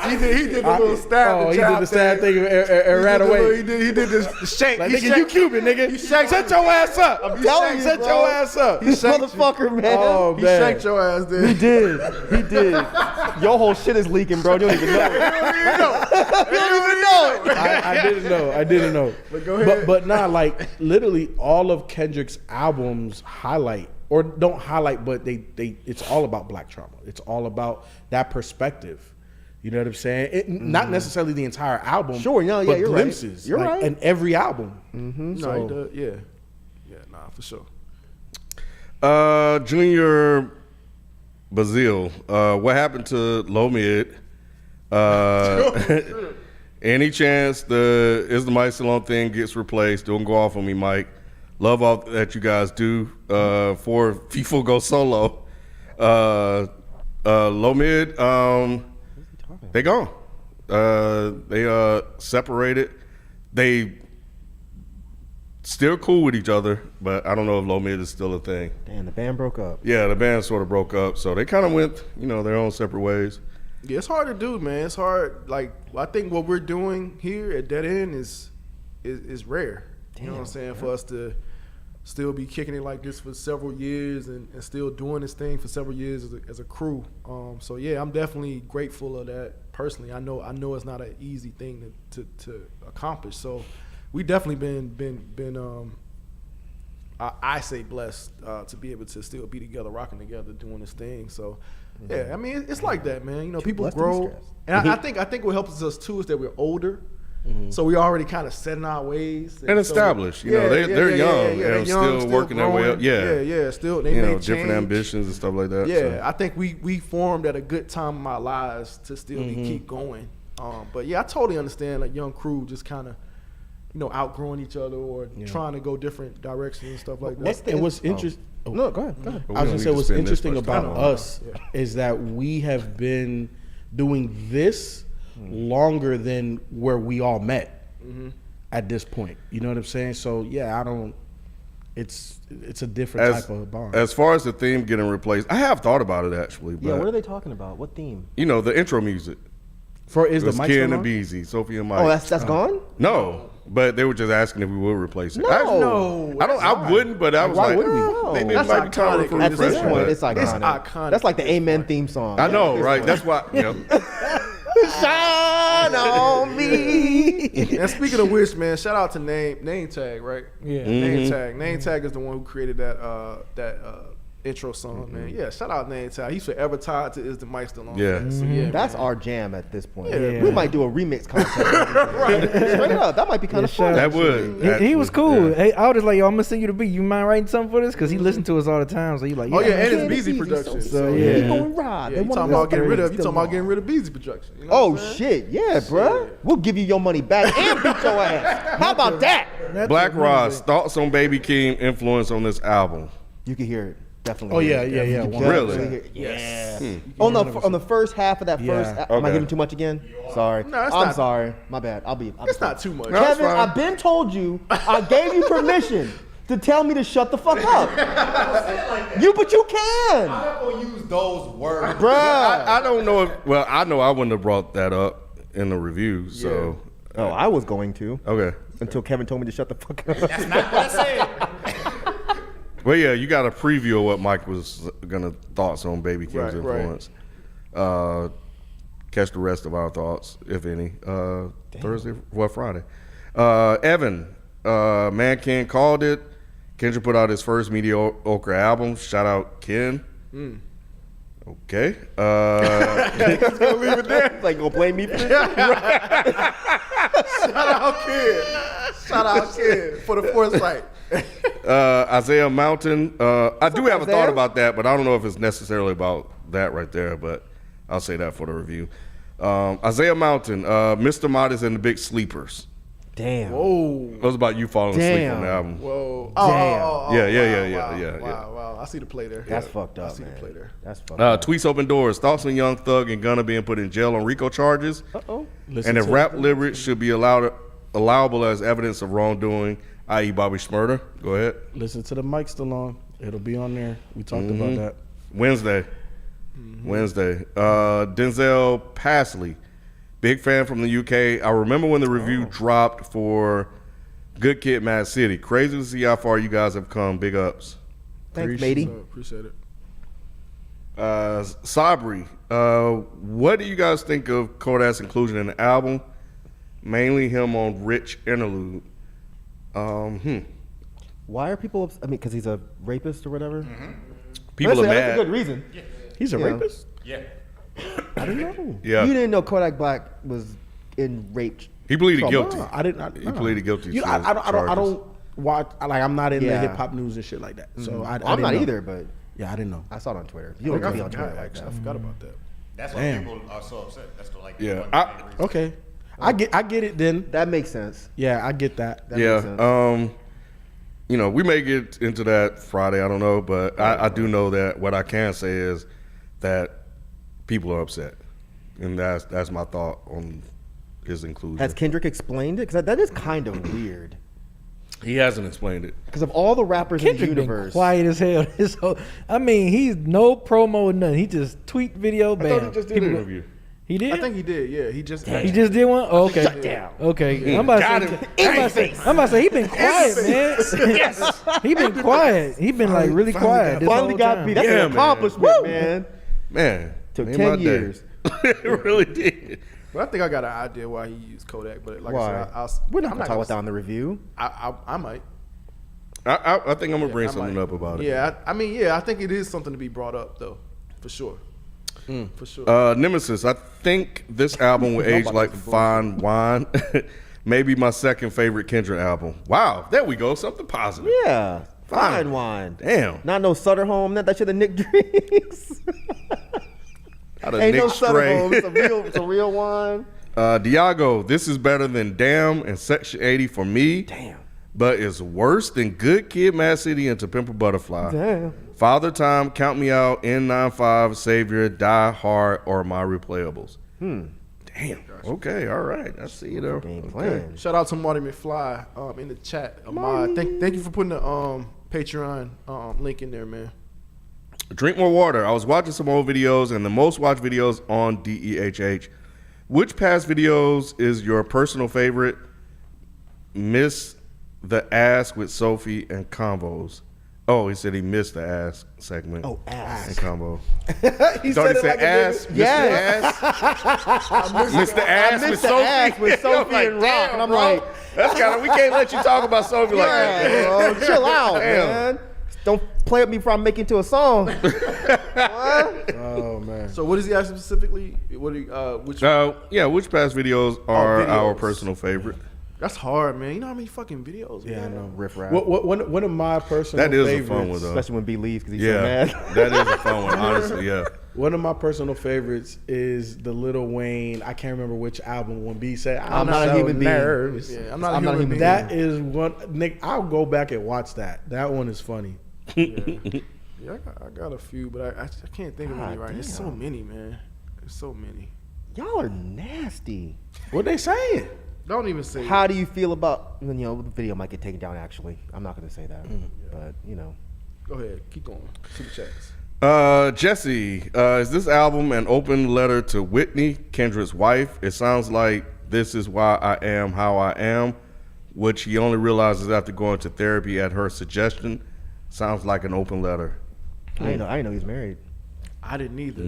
he did the little stab. Oh, he did the stab thing and ran away. He did the shank. Like, He nigga, you shanked- Cuban, nigga. He shanked- Shut your ass up. I'm telling you, Shut bro. your ass up. This motherfucker, man. Oh, He man. shanked your ass there. He did. He did. Your whole shit is leaking, bro. You don't even know it. You don't even know it. I didn't know. But go ahead. But nah, like literally all of Kendrick's albums highlight or don't highlight, but they it's all about black trauma. It's all about that perspective. You know what I'm saying? Not necessarily the entire album. Sure, no, yeah, but you're right. glimpses. You're right. In every album. No, he does. Yeah, nah, for sure. Junior Bazil, what happened to Low Mid? Any chance Is the Myke Still On thing gets replaced? Don't go off on me, Myke. Love all that you guys do. For Feefo go solo. Low Mid, they gone. They separated. They still cool with each other, but I don't know if Low Mid is still a thing. Damn, the band broke up. Yeah, the band sort of broke up, so they kind of went, their own separate ways. Yeah, it's hard to do, man. It's hard. Like, I think what we're doing here at Dead End is rare. You know what I'm saying? For us to still be kicking it like this for several years and still doing this thing for several years as a crew. So yeah, I'm definitely grateful of that personally. I know it's not an easy thing to accomplish. So we definitely been I say blessed to be able to still be together, rocking together, doing this thing. So yeah, I mean it's like that, man. People blessed to be grow, stressed. and I think what helps us too is that we're older. So we already kind of set in our ways And established, they're young and still working their way up. Yeah, still they may different change. ambitions and stuff like that. Yeah, so. I think we formed at a good time in our lives to still keep going. But yeah, I totally understand like young crew just kind of outgrowing each other or trying to go different directions and stuff like that. And what's interesting? No, go ahead. But we I was don't gonna need say to what's spend this interesting much about time on us is that we have been doing this longer than where we all met at this point. You know what I'm saying? So yeah, it's a different type of bond. As far as the theme getting replaced, I have thought about it actually. But, Yeah, what are they talking about? What theme? the intro music. Is It the was Myke Ken still and on? Beezy, Sophie and Myke. Oh, that's gone? No, But they were just asking if we would replace it. No. I wouldn't, but I was Why like, would we? maybe That's it might be time iconic. for a At this refresher, point, but- it's iconic. It's iconic. That's like the Amen theme song. I know, right? That's why. You know. Shine on me. And speaking of which, man, shout out to Name Tag, right? Yeah. Name Tag is the one who created that intro song, man. Yeah, shout out Name Tag. He's forever tied to Is the Mic Still On? Yeah. So, yeah, That's man. our jam at this point. Yeah. We might do a remix contest. Straight up, that might be kind of fun. That would. He was cool. Yeah. Hey, I was just like, yo, I'm gonna send you the beat. You mind writing something for this? Because he listened to us all the time. So he like, Oh yeah, man. and it's man, Beezy Beezy, production. so, He yeah. gonna ride. Yeah, They you wanna talking know about getting rid of still on. Beezy production. You know Oh what I'm saying? shit, yeah, bruh. We'll give you your money back and beat your ass. How about that? That's Black what Ross, thoughts on Baby Keem influence on this album? You can hear it. Definitely. Oh hear yeah, it. yeah, You yeah. can Really? definitely hear it. Yes. On the first half of that Yeah. first. Am I Okay. giving too much again? Sorry. No, it's I'm not. sorry. My bad. I'll be. It's not too much. No, it's Kevin, fine. I've been told you. I gave you permission to tell me to shut the fuck up. But you can, I'm not gonna use those words. bruh. I don't know if. Well, I know I wouldn't have brought that up in the review. So Oh, I was going to okay. until Kevin told me to shut the fuck up. That's not what I said. Well, yeah, you got a preview of what Mike was gonna thoughts on Baby Keem's Right, right. influence. Catch the rest of our thoughts, if any, Thursday, Friday. Evan, Man Ken called it. Kendrick put out his first mediocre album. Shout out Ken. Okay. It's gonna leave it there. It's like gonna blame me for this. Shout out kid for the foresight. Isaiah Mountain. I do have a thought Isaiah? about that, but I don't know if it's necessarily about that right there, but I'll say that for the review. Isaiah Mountain, Mr. Modest and the Big Sleepers. Damn. Whoa. That was about you falling asleep Damn. on the album. Whoa. Damn. Yeah. Wow. I see the play there. That's fucked up, I see man. the play there. That's fucked up. Tweets Open Doors. Thoughts on Young Thug and Gunna being put in jail on RICO charges. Uh-oh. And if rap lyrics should be allowable as evidence of wrongdoing, i.e. Bobby Shmurda. Go ahead. Listen to the mic still on. It'll be on there. We talked about that. Wednesday. Denzel Pasley. Big fan from the UK. I remember when the review dropped for Good Kid, Mad City. Crazy to see how far you guys have come. Big ups. Thanks, matey. Appreciate it. Sabri, what do you guys think of Kodak's inclusion in the album? Mainly him on Rich Interlude. Why are people? I mean, because he's a rapist or whatever. People are That's mad. a good reason. He's a Yeah. rapist. Yeah. I didn't know. Yeah. You didn't know Kodak Black was in rape. He pleaded trouble. guilty. No, I didn't. He pleaded guilty You, to I those don't. I charges. don't watch. Like I'm not in the Yeah. hip hop news and shit like that. So I I'm didn't not know. either, but Yeah, I didn't know. I saw it on Twitter. You don't be on Twitter like that. I forgot about that. That's why Damn. people are so upset. That's the like. Yeah. one I- main reason. Okay, I get it then. That makes sense. Yeah, I get that. That makes sense. Yeah. You know, we may get into that Friday. I don't know, but I do know that what I can say is that people are upset, and that's my thought on his inclusion. Has Kendrick explained it? Because that is kind of weird. He hasn't explained it. Because of all the rappers Kendrick in the been universe, quiet as hell. I mean, he's no promo, nothing. He just tweet video, I bam. thought he just did an People- interview. He did. I think he did. Yeah, he just. He just did one. Oh, okay. Shut down. Okay. I'm about Got to him. say. I'm about to say he been quiet, man. Yes. He been quiet. He been like really quiet. This finally whole got time. beat. That's Yeah, an man. accomplishment, man. Man, Took made 10 my day. years. It really did. But I think I got an idea why he used Kodak. But like Why? I said, We're not I'm gonna talk about that on the review. I might. I think I'm gonna bring I something might. up about it. Yeah, I mean, yeah, I think it is something to be brought up though, for sure. For sure. Nemesis, I think this album will age like fine wine. Maybe my second favorite Kendrick album. Wow, there we go. Something positive. Yeah, fine wine. Damn. Not no Sutter Home. That shit the Nick drinks. Out of Ain't Nick no Sutter Home. Stray. It's a real wine. Diago, this is better than Damn and Section 80 for me. Damn. But it's worse than Good Kid, Mad City, and To Pimp a Butterfly. Damn. Father Time, Count Me Out, N95, Savior, Die Hard, or my replayables. Damn. Okay, all right. I see you though. Game plan. Shout out to Marty McFly in the chat. Ahmad, thank you for putting the Patreon link in there, man. Drink more water. I was watching some old videos and the most watched videos on DEHH. Which past videos is your personal favorite? miss the ask with Sophie and combos. Oh, he said he missed the ask segment. Oh, ask. And combo. He Thought he said it said like ass. Missed the ass with Sophie. Ask with Sophie I'm and like, Rock, damn, and I'm bro. like, That's kind of, we can't let you talk about Sophie like that. bro, chill out, Damn. man. Don't play with me before I make it into a song. Oh man. So what is he asking specifically? What do you, which? Which past videos are our videos. personal favorite? That's hard, man. You know how many fucking videos? Yeah, I man? know. Riff rap. One of my personal That is favorites, a fun one, though. Especially when B leaves because he's Yeah, so mad. that is a fun one, honestly, yeah. One of my personal favorites is the Lil Wayne. I can't remember which album. When B said, I'm not a human being. nervous. Yeah, I'm not a human being. That is one. Nick, I'll go back and watch that. That one is funny. Yeah, I got a few, but I can't think of any right. There's so many, man. There's so many. Y'all are nasty. What they saying? Don't even say. How do you feel about, the video might get taken down, actually. I'm not going to say that. But, Go ahead, keep going. Super chats. Jesse, is this album an open letter to Whitney, Kendrick's wife? It sounds like this is why I am how I am, which he only realizes after going to therapy at her suggestion. Sounds like an open letter. I didn't know he's married. I didn't either.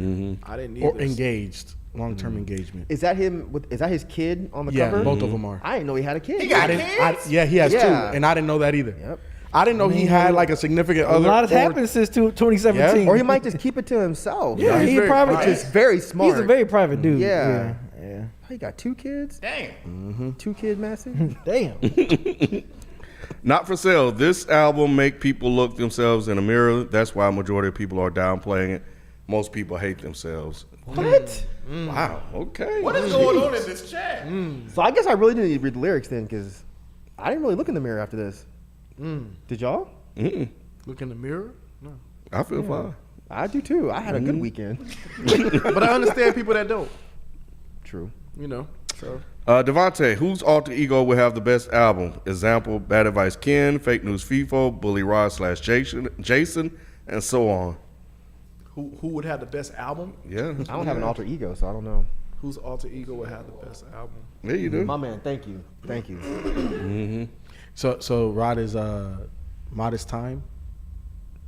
I didn't either. Or engaged, long-term engagement. Is that him? Is that his kid on the Yeah, cover? both of them are. I didn't know he had a kid. He got he has Yeah. two, and I didn't know that either. Yep. I didn't know he had like a significant A other. lot has or- happened since 2017. Or he might just keep it to himself. Yeah, he's he's very private. private. Which is very smart. He's a very private dude. Yeah. Yeah. He got 2 kids? Damn. 2 kid message? Damn. Not for sale. This album make people look themselves in a mirror. That's why a majority of people are downplaying it. Most people hate themselves. What? Wow. Okay. What is going on in this chat? So I guess I really didn't need to read the lyrics then, because I didn't really look in the mirror after this. Did y'all? Look in the mirror. No. I feel fine. I do too. I had a good weekend. But I understand people that don't. True. You know. So Devontae, whose alter ego will have the best album? Example: Bad Advice Ken, Fake News Feefo, Bully Rod / Jason, and so on. who would have the best album? Yeah. I don't have an alter ego, so I don't know. Whose alter ego would have the best album? Yeah, you do. My man, thank you. Thank you. So Rod is Modest Time.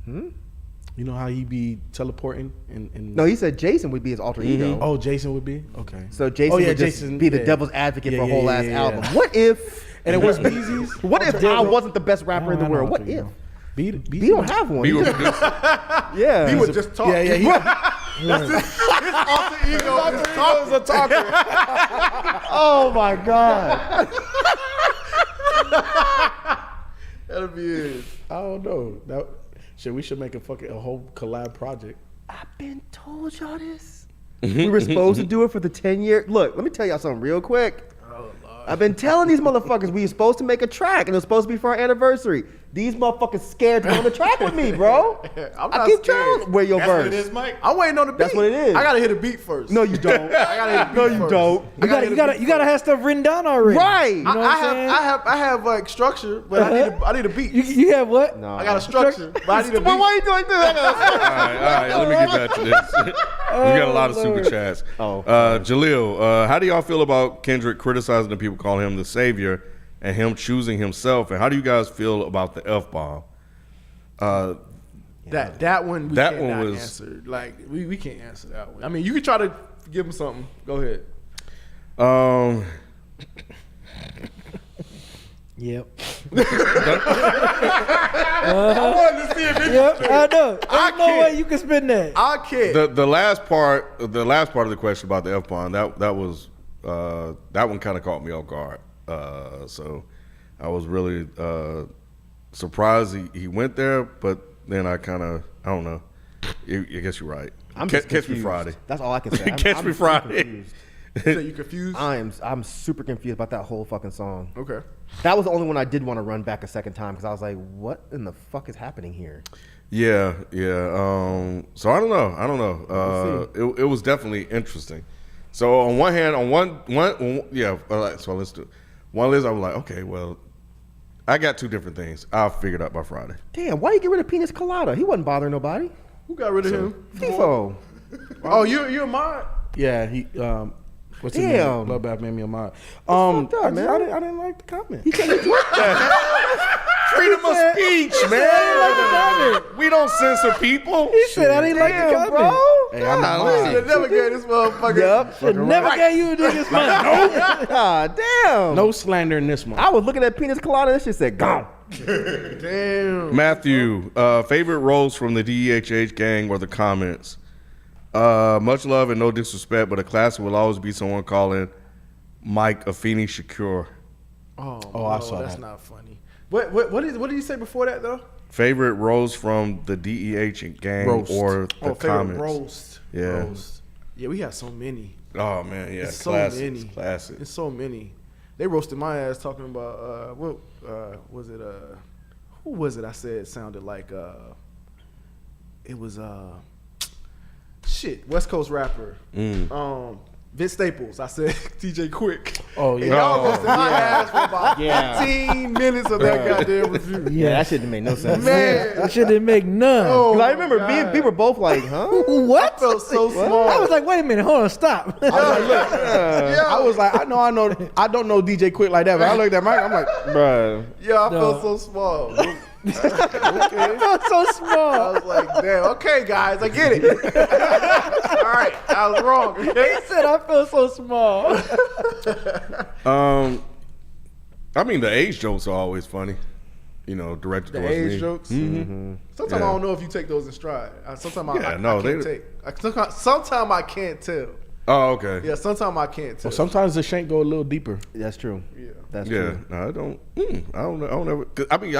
You know how he be teleporting and No, he said Jason would be his alter ego. Oh, Jason would be? Okay. So Jason would just be the devil's advocate for a whole ass album. What if? And it was Beezy's? What if I wasn't the best rapper in the world? What if? B B don't have one. B would produce. Yeah. He would just talk. Yeah, That's his alter ego. Is a talker. Oh my god. That'll be it. I don't know. We should make a whole collab project. I've been told y'all this. We were supposed to do it for the 10 years. Look, let me tell y'all something real quick. I've been telling these motherfuckers we were supposed to make a track and it was supposed to be for our anniversary. These motherfuckers scared to go on the track with me, bro. I'm I not keep scared. telling where your That's what verse. it is, Mike. I'm waiting on the beat. That's what it is. I gotta hit a beat first. No, you don't. I gotta hit a beat No, you first. don't. You gotta have stuff written down already. Right. You know what I'm saying? I have like structure, but I need a beat. You have what? No. I got a structure, but I need a beat. Why are you doing this? All right, let me get back to this. We got a lot of super chats. Jaleel, how do y'all feel about Kendrick criticizing the people calling him the savior and him choosing himself? And how do you guys feel about the F-bomb? That one we That cannot one was- answer. Like we can't answer that one. I mean, you can try to give him something. Go ahead. Yep. I wanted to see if Yep. I know. There's no can't. way you can spin that. I can't. The last part of the question about the F-bomb, that was that one kind of caught me off guard. So I was really surprised he went there, but then I don't know. I guess you're right. I'm Catch just me confused. Friday. That's all I can say. Catch me super Friday. confused. So you confused? I'm super confused about that whole fucking song. Okay. That was the only one I did want to run back a second time because I was like, what in the fuck is happening here? Yeah. So I don't know. It was definitely interesting. So on one hand, so let's do it. One list, I was like, okay, well, I got two different things. I'll figure it out by Friday. Damn, why you get rid of Penis Colada? He wasn't bothering nobody. Who got rid of him? Feefo. Oh, you're mine. Yeah, he What's in Damn. there? Bloodbath made me a mod. fucked up, man. I didn't like the comment. Freedom of speech, man. We don't censor people. He said I didn't like the comment. bro. Hey, I'm a I mod. should never gave this motherfucker. Yup. Should never gave you a nigga's money. God damn. No slander in this one. I was looking at Penis Colada. That shit said gone. Damn. Matthew, favorite roles from the DEHH gang or the comments? Much love and no disrespect, but a classic will always be someone calling Myke Afeni Shakur. Oh, I saw that's that. not funny. What did you say before that though? Favorite roles from the DEH gang Roast. or the Favorite comments? roast. Yeah. Roast. Yeah, we have so many. Oh man, yeah, It's so classic. many. Classic. It's so many. They roasted my ass talking about what was it? Who was it? I said sounded like it was West Coast rapper. Vince Staples. I said TJ Quick. Oh, And yeah. y'all roasted my ass for about Yeah. 15 minutes of that goddamn review. Yeah, that shit didn't make no sense. Man. That shit didn't make none. Oh, 'Cause I my remember God. we were both like, huh? What? I felt so small. I was like, wait a minute, hold on, stop. I was like, I don't know DJ Quick like that, but I looked at Mike, I'm like, Bro. Yeah, I felt so small. Okay. I felt so I small. was like, damn, okay, guys, I get it. All right, I was wrong. Okay? He said I felt so small. I mean, the age jokes are always funny. You know, directed The towards age me. jokes. Mm-hmm. Sometimes Yeah. I don't know if you take those in stride. Sometimes Yeah, I no, can't they- take. Sometimes I can't tell. Oh, okay. Yeah, sometimes I can't tell. well, sometimes the shank go a little deeper. That's true. Yeah. That's Yeah, true. no, I don't ever. 'Cause, I mean,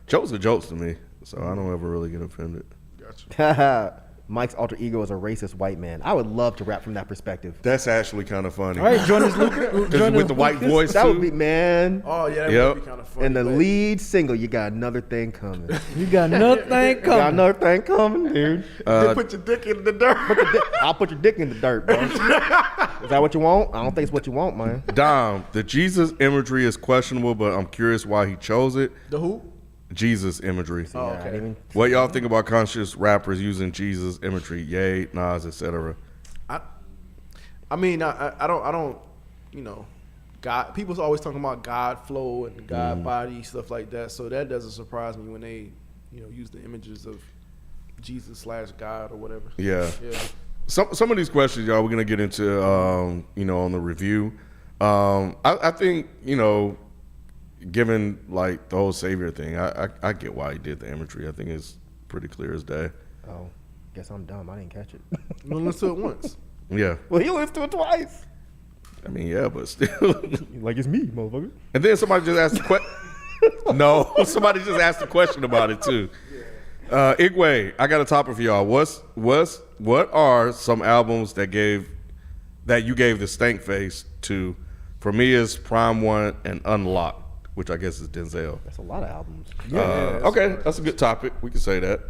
jokes are jokes to me, so I don't ever really get offended. Gotcha. Mike's alter ego is a racist white man. I would love to rap from that perspective. That's actually kind of funny. All right, Jonas Lucas. Because with the white voice That too. would be, man. Oh yeah, that Yep. would be kind of funny. And the but- lead single, you got another thing coming. You got nothing Got coming. another thing coming, dude. They put your dick in the dirt. I'll put your dick in the dirt, bro. Is that what you want? I don't think it's what you want, man. Dom, the Jesus imagery is questionable, but I'm curious why he chose it. The who? Jesus imagery. Oh, Yeah, I okay. didn't even- What y'all think about conscious rappers using Jesus imagery? Ye, Nas, etc. I mean, I don't, you know, God. People's always talking about God flow and God body stuff like that. So that doesn't surprise me when they, you know, use the images of Jesus / God or whatever. Yeah. Yeah. Some of these questions, y'all, we're gonna get into, you know, on the review. I think, you know, given like the whole Savior thing, I get why he did the imagery. I think it's pretty clear as day. Oh, guess I'm dumb. I didn't catch it. You don't listen to it once. Yeah. Well, he listened to it twice. I mean, yeah, but still. Like it's me, motherfucker. And then somebody just asked the question. No, somebody just asked a question about it too. Igwe, I got a topic for y'all. What are some albums that you gave the stank face to? For me, is Prime One and Unlocked, which I guess is Denzel. That's a lot of albums. Okay, that's a good topic. We can say that.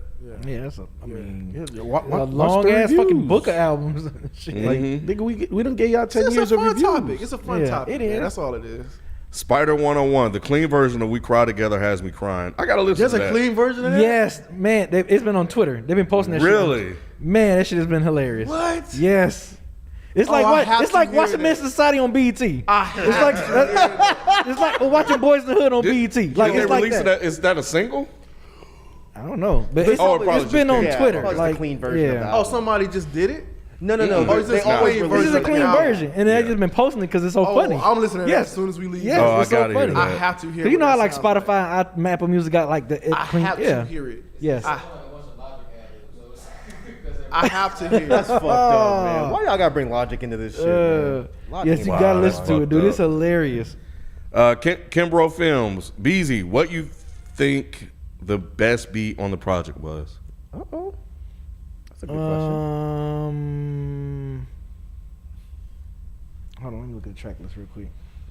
Yeah, that's a. I mean, Yeah, a what's long the ass reviews? fucking book of albums. Shit. Like, nigga, we done gave y'all 10 It's years a of fun reviews. topic. It's a fun Yeah, topic. it man. is. That's all it is. Spider 101, the clean version of We Cry Together has me crying. I gotta listen There's to a that. clean version of that. Yes, man, it's been on Twitter. They've been posting that Really? shit. Man, that shit has been hilarious. What? Yes. It's Oh, like I have it's to like hear watching that. Men's Society on BET. I It's like it's like watching Boys in the Hood on BET. Like Did it's they like release that. that? Is that a single? I don't know, but it's, Oh, it probably it's been just on came. Yeah, Twitter. probably like the clean version of yeah. that. Oh, somebody just did it. No. Oh, is this They a always clean release This is a version? clean Yeah. version, and they just been posting it because it's so Oh, funny. I'm listening to that Yes. as soon as we leave. Yes, Oh, it's I so gotta hear funny. that. I have to hear. 'Cause you know what how that like sounds Spotify, Apple Music got like the I clean, have yeah. to hear it. Yes. I have to hear it. That's fucked up, man. Why y'all gotta bring Logic into this shit, man? Logic Yes, ain't you wild. gotta listen to fucked it, dude. up. It's hilarious. Kimbro Films, Beezy, what you think the best beat on the project was? Uh-oh. That's a good question. Hold on, let me look at the track list real quick.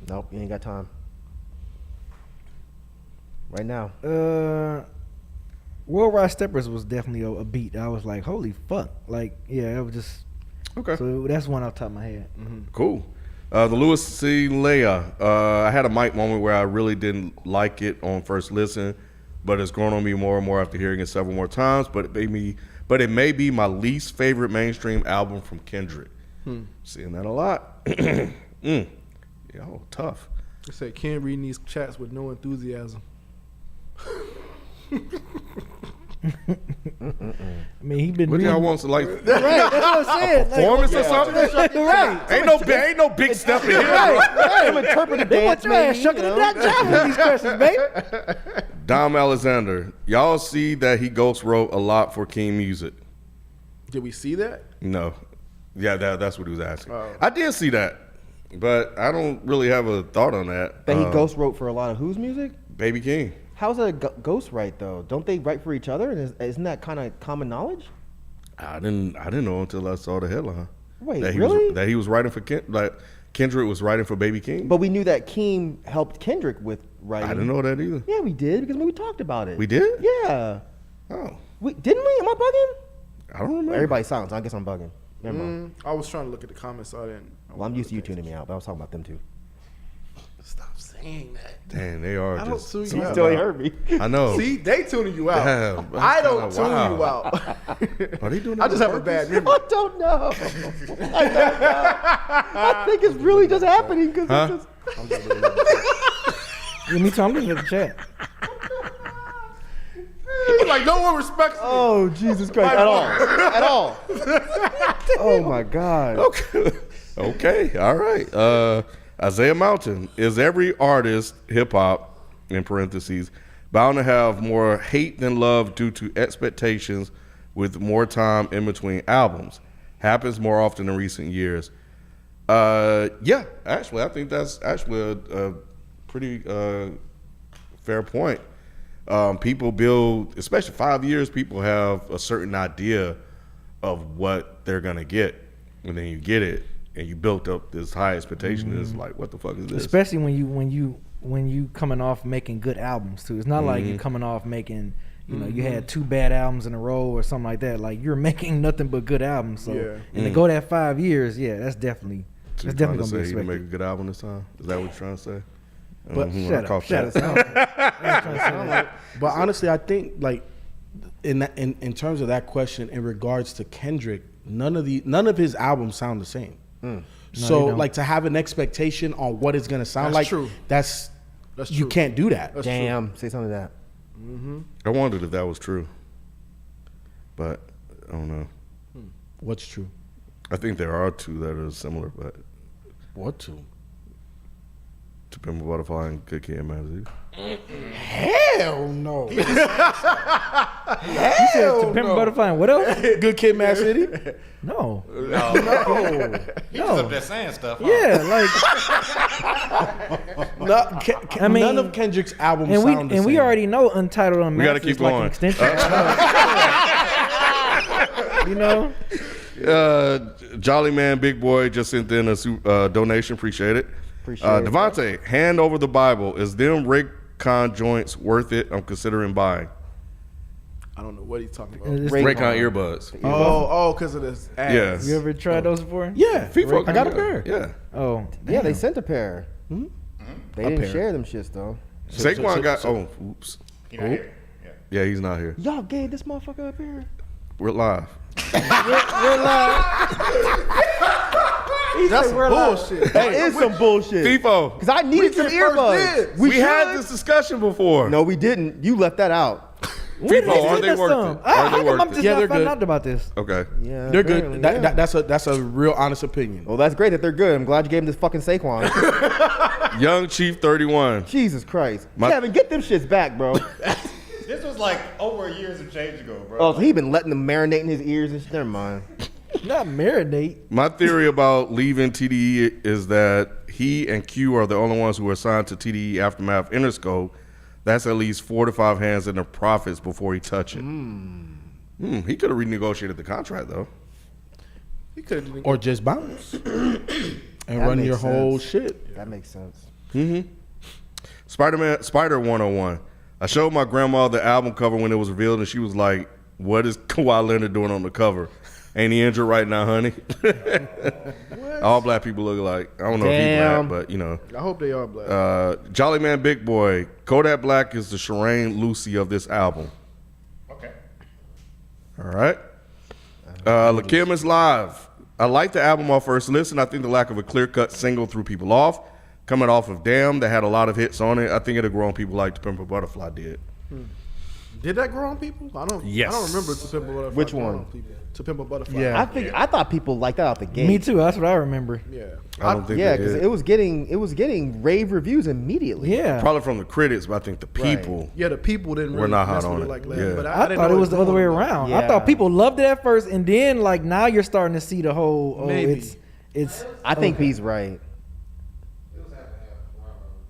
Nope, you ain't got time. Right now. Worldwide Steppers was definitely a beat. I was like, holy fuck. Like, yeah, it was just. Okay. So that's one off the top of my head. Cool. The Louis C. Leia. I had a Myke moment where I really didn't like it on first listen, but it's grown on me more and more after hearing it several more times. But it may be my least favorite mainstream album from Kendrick. Seeing that a lot. Yo, tough. They say can't read these chats with no enthusiasm. I mean, he been. What do y'all want to like? Right, that's what I'm saying. Performance or something? Right. Ain't no big step in here. Right. Interpretive dance, man. Shucking the that job with these questions, babe. Dom Alexander, y'all see that he ghost wrote a lot for King Music? Did we see that? No. Yeah, that's what he was asking. Oh. I did see that, but I don't really have a thought on that. That he ghost wrote for a lot of whose music? Baby King. How's that a ghost write though? Don't they write for each other? And isn't that kind of common knowledge? I didn't know until I saw the headline. Wait, that he really? that he was writing for Kendrick was writing for Baby King. But we knew that King helped Kendrick with writing. I didn't know that either. Yeah, we did because we talked about it. We did? Yeah. Oh, Didn't we? Am I bugging? I don't remember. Everybody's silent. So I guess I'm bugging. Never mind. I was trying to look at the comments, so I didn't. Well, I'm used to you tuning me out, but I was talking about them too. Stop saying that. Damn, they are I just. don't tune you out. Still ain't heard me. I know. See, they tuning you out. Damn, I don't that's tune kinda you out. Are they doing that I just on have a purpose? bad memory. I don't know. I think it's really just happening because Huh? it's just. Yeah, me too. I'm looking at the chat. Like no one respects me. Oh Jesus Christ! At all? At all? Oh my God! Okay, all right. Isaiah Mountain, is every artist, hip hop, in parentheses, bound to have more hate than love due to expectations with more time in between albums? Happens more often in recent years. Yeah, actually, I think that's actually a pretty fair point. People build, especially 5 years, people have a certain idea of what they're going to get. And then you get it, and you built up this high expectation. It's like, what the fuck is this? Especially when you coming off making good albums too. It's not like you coming off making, you had 2 bad albums in a row or something like that. Like you're making nothing but good albums. So and to go that 5 years, that's definitely So that's you're definitely trying gonna to be say you expected. make a good album this time? Is that what you're trying to say? But Shut up. But honestly, I think like in terms of that question, in regards to Kendrick, none of his albums sound the same. So like to have an expectation on what it's gonna sound That's like, true. that's you true. can't do that. That's Damn! Say something to that. I wondered if that was true. But I don't know. What's true? I think there are 2 that are similar, but What to? To Pimp a Butterfly and Good Kid, Mad Hell no. You said to Pimp a Butterfly and what else? Good Kid, Mad City. No. He was up there saying stuff. Huh? Yeah, like I mean, none of Kendrick's albums and sound the same. we already know Untitled Unmastered. We gotta keep is like an going. extension. You know. Jolly Man Big Boy just sent in a donation. Appreciate it. Devontae, hand over the Bible. Is them Raycon joints worth it? I'm considering buying. I don't know what he's talking about. Raycon earbuds. Oh, because of this ad. Yes. You ever tried those before? Yeah, Feefo, I got a pair. Yeah. Oh, Yeah, they sent a pair. They didn't pair. share them shits though. Saquon got. Oh, oops. He not here. Yeah. Yeah, he's not here. Y'all gave this motherfucker a pair. We're live. That's some bullshit. That is some bullshit. Feefo, Because I needed some earbuds. we had this discussion before. No, we didn't. You left that out. Feefo, are they worth it? How Are they come I'm worth just it? Yeah, not they're finding good. out about this? Okay. Yeah, They're apparently, good. yeah. That's a real honest opinion. Well, that's great that they're good. I'm glad you gave him this fucking Saquon. Young Chief 31. Jesus Christ. My- Kevin, get them shits back, bro. This was like over a year and change ago, bro. Oh, so he been letting them marinate in his ears and shit. Never mind. Not marinate. My theory about leaving TDE is that he and Q are the only ones who are assigned to TDE Aftermath Interscope. That's at least 4 to 5 hands in the profits before he touch it. He could have renegotiated the contract though. He could have. Or just bounce and That run makes your whole sense. shit. That makes sense. Spider 101. I showed my grandma the album cover when it was revealed, and she was like, "What is Kawhi Leonard doing on the cover? Ain't he injured right now, honey?" All black people look like. I don't know if he's black, but you know. I hope they are black. Jolly Man Big Boy. Kodak Black is the Shireen Lucy of this album. Okay. All right. Lakim is live. I like the album off first listen. I think the lack of a clear-cut single threw people off. Coming off of Damn, that had a lot of hits on it. I think it'll grow on people like To Pimp a Butterfly did. Did that grow on people? Yes. I don't remember To Pimp a Butterfly. Which growing one? on people. To Pimp a Butterfly. Yeah. I thought people liked that out the gate. Me too. That's what I remember. Yeah. I don't think Yeah, they because did. it was getting rave reviews immediately. Yeah. Probably from the critics, but I think the people. Yeah, the people didn't We're really not mess hot with on it it. like that. Yeah. But I didn't thought know it was the other way growing on around. Yeah. I thought people loved it at first, and then like now you're starting to see the whole. Oh, Maybe. it's. I think he's right.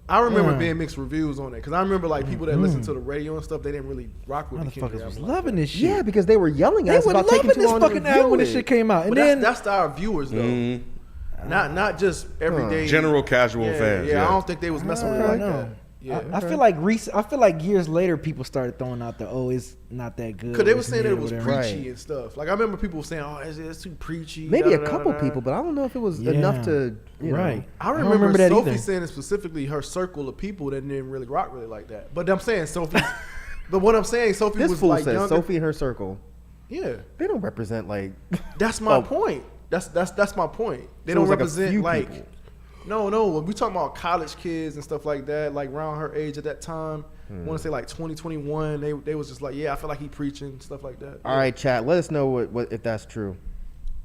I remember being mixed reviews on it because I remember like people that listened to the radio and stuff, they didn't really rock with the Kendrick Motherfuckers was album. loving this shit. Yeah, because they were yelling at They us were about taking loving too this long to fucking review album when this it. shit came out, and But then that's our viewers though, not just everyday General casual fans. Yeah, I don't think they was messing with it like know. that. Yeah, I feel like I feel like years later people started throwing out the it's not that good. because they or were it's saying that mid it or was whatever. preachy Right. and stuff. Like I remember people saying, "Oh, it's too preachy." Maybe da, a da, couple da, da. people, but I don't know if it was Yeah. enough to, you know. Right. I don't remember that Sophie either. saying it specifically her circle of people that didn't really rock really like that. But I'm saying Sophie. But what I'm saying, Sophie This was fool like says younger. Sophie and her circle. Yeah, They don't represent like. that's my Oh. point. That's my point. They So it don't was like a represent few like. people. No. When we talking about college kids and stuff like that, like around her age at that time, I want to say like 2021, they was just like, yeah, I feel like he preaching stuff like that. All right, chat. Let us know what if that's true.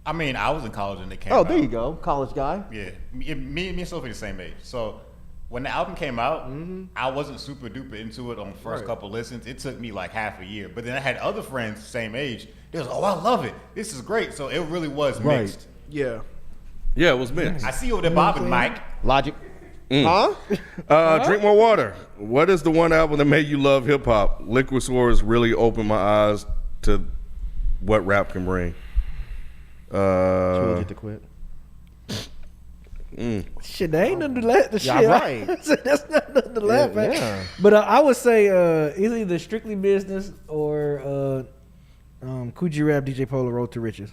I mean, I was in college when it came Oh, out. there you go, college guy. Yeah, me and Sophie the same age. So when the album came out, I wasn't super duper into it on the first Right. couple listens. It took me like half a year. But then I had other friends same age. They was, oh, I love it. This is great. So it really was Right. mixed. Yeah. Yeah, it was mixed. I see you over there bobbing, Mike. Logic. Huh? Drink more water. What is the one album that made you love hip hop? Liquid Swords really opened my eyes to what rap can bring. Trilogy to quit. Shit, there ain't nothing to laugh. The Yeah, shit, right. That's not nothing to laugh at. yeah. But I would say it's either Strictly Business or Coogee Rap DJ Polo Road to Riches.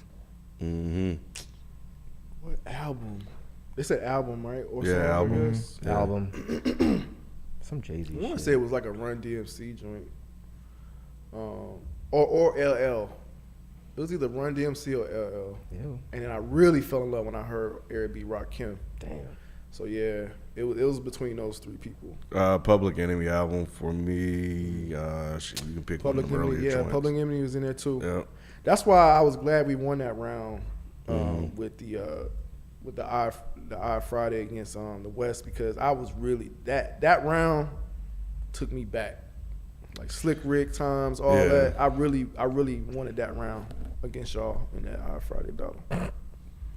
What album? They said album, right? Or Yeah, song, I album. guess. Yeah. Album. Some Jay-Z I want to shit. say it was like a Run DMC joint, or LL. It was either Run DMC or LL. Yeah. And then I really fell in love when I heard Eric B. Rakim. Damn. So yeah, it was between those three people. Public Enemy album for me. Shit, you can pick Public one of them Enemy, earlier yeah, joints. Public Enemy was in there too. Yeah. That's why I was glad we won that round with the I Friday against the West, because I was really that round took me back, like Slick Rick times, all Yeah. that. I really wanted that round against y'all in that I Friday battle.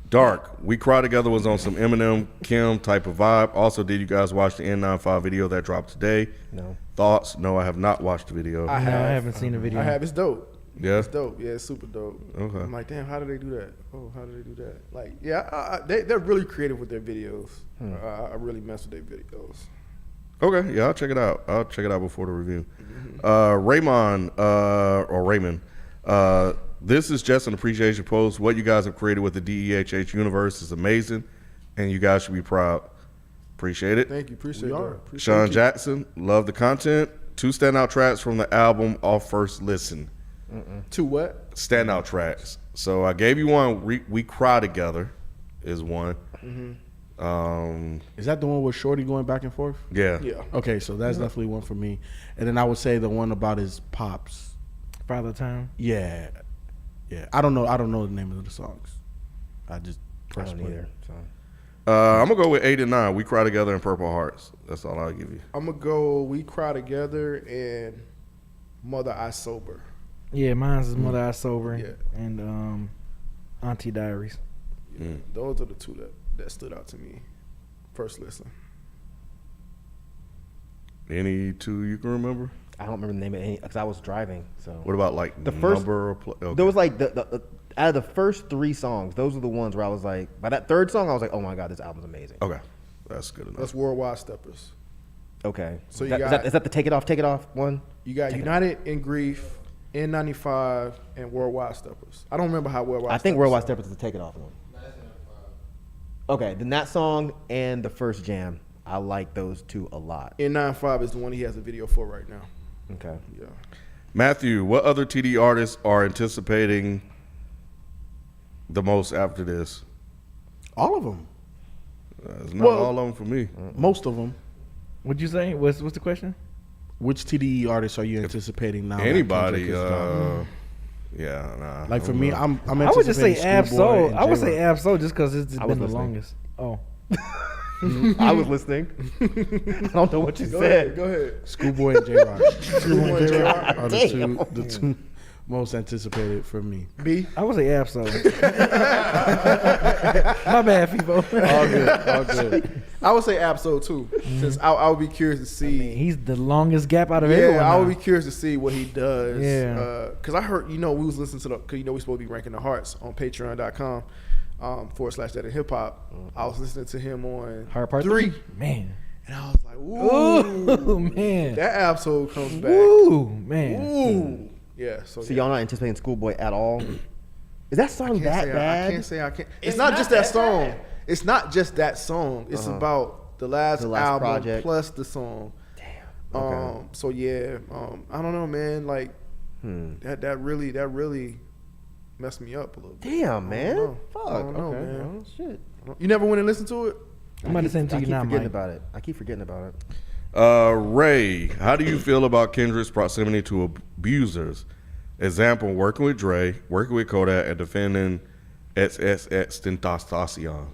Dark. We Cry Together was on some Eminem, Kim type of vibe. Also, did you guys watch the N95 video that dropped today? No. Thoughts? No, I have not watched the video. I No, I haven't seen the video. I have. It's dope. Yeah? It's dope. Yeah, it's super dope. Okay. I'm like, damn, how do they do that? Oh, how do they do that? Like, yeah, they're really creative with their videos. I really mess with their videos. Okay, yeah, I'll check it out. I'll check it out before the review. Raymond, this is just an appreciation post. What you guys have created with the DEHH universe is amazing, and you guys should be proud. Appreciate it. Thank you. Appreciate that. Appreciate Sean you. Jackson, love the content. 2 standout tracks from the album off first listen. 2 what? Standout tracks. So I gave you one. We Cry Together is one. Is that the one with Shorty going back and forth? Yeah. Yeah. Okay, so that's definitely one for me. And then I would say the one about his pops. Father Time. Yeah. Yeah. I don't know the name of the songs. I just I press don't play. either. So. I'm gonna go with 8 and 9. We Cry Together and Purple Hearts. That's all I'll give you. I'm gonna go We Cry Together and Mother I Sober. Yeah, mine's is Mother I Sober Yeah. and Auntie Diaries. Yeah, those are the two that stood out to me. First listen. Any 2 you can remember? I don't remember the name of any because I was driving. So What about like The first- number or play? Okay. there was like the out of the first 3 songs, those are the ones where I was like, by that third song, I was like, oh my god, this album's amazing. Okay, that's good enough. That's Worldwide Steppers. Okay. So is you that, got- is that the Take It Off one? You got United in Grief, N95, and Worldwide Steppers. I don't remember how Worldwide I think Steppers Worldwide sound. Steppers is the Take It Off one. Okay, then that song and the first jam, I like those 2 a lot. N95 is the one he has a video for right now. Okay. Yeah. Matthew, what other TD artists are anticipating the most after this? All of them. It's not all of them for me. Most of them. What'd you say? What's the question? Which TDE artists are you anticipating now? that Anybody? Kendrick is done? Yeah, nah. Like for me, I'm I would just say anticipating Schoolboy Absol. and I would say J-Rock. Absol just because it's I been the was listening. longest. Oh. I was listening. I don't know what you said. Go ahead. Schoolboy and J-Rock. Schoolboy and J-Rock. Are the two most anticipated for me. B. I would say Absol. My bad, Feefo. All good. I would say Absol too, since I would be curious to see. He's the longest gap out of everyone. Yeah, I would now. be curious to see what he does. Yeah. Because I heard, we was listening to because we supposed to be ranking the hearts on patreon.com /that in hip hop. I was listening to him on Heart Part 3. Man. And I was like, ooh, Ooh, man. that Absol comes back. Ooh, man. Ooh. Yeah. So, So y'all not anticipating Schoolboy at all? Is that song that bad? I can't say I can't. It's not just that song. It's not just that song. It's about the last album project. plus the song. Damn. Okay. So yeah, I don't know, man. Like that really messed me up a little bit. Damn, man. know. Fuck. I don't know, okay. man. Oh, shit. You never went and listened to it? I'm about to send it to I you keep now, forgetting Mike. about it. I keep forgetting about it. Ray, how do you feel about Kendrick's proximity to abusers? Example, working with Dre, working with Kodak, and defending XXXTentacion.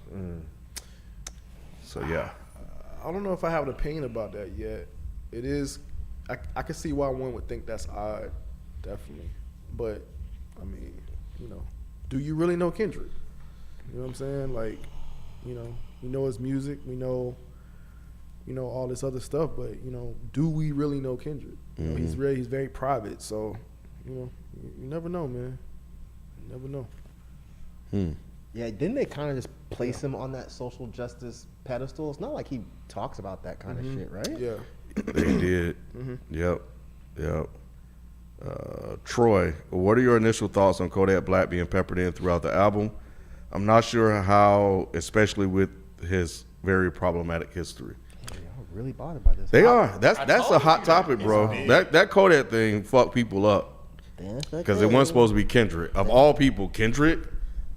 So, yeah. I don't know if I have an opinion about that yet. It is, I can see why one would think that's odd, definitely. But, I mean, do you really know Kendrick? You know what I'm saying? Like, we know his music, we know all this other stuff, but, do we really know Kendrick? He's very private, so, you never know, man. You never know. Yeah, didn't they kind of just place him on that social justice pedestal? It's not like he talks about that kind of shit, right? Yeah. They did. Yep. Troy, what are your initial thoughts on Kodak Black being peppered in throughout the album? I'm not sure how, especially with his very problematic history. Y'all really bothered by this. They are. That's a hot topic, it's bro. big. That Kodak thing fucked people up because it wasn't supposed to be Kendrick. Of all people, Kendrick.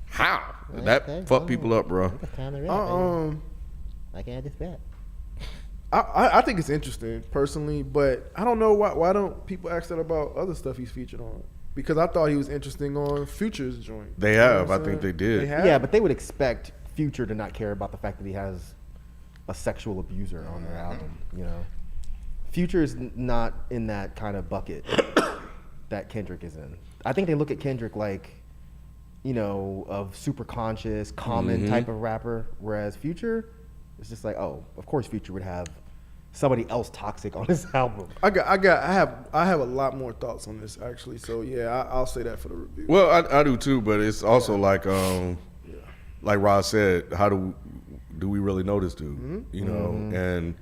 How? That fucked people up, bro. I can't dispatch. I think it's interesting personally, but I don't know why don't people ask that about other stuff he's featured on? Because I thought he was interesting on Future's joint. They You know have. what I I'm think saying? they did. have? Yeah, but they would expect Future to not care about the fact that he has a sexual abuser on their album. Future is not in that kind of bucket that Kendrick is in. I think they look at Kendrick like, of super conscious, common type of rapper, whereas Future is just like, oh, of course Future would have somebody else toxic on his album. I have a lot more thoughts on this actually. So yeah, I'll say that for the review. Well, I do too, but it's also like Rod said, how do we really know this dude? And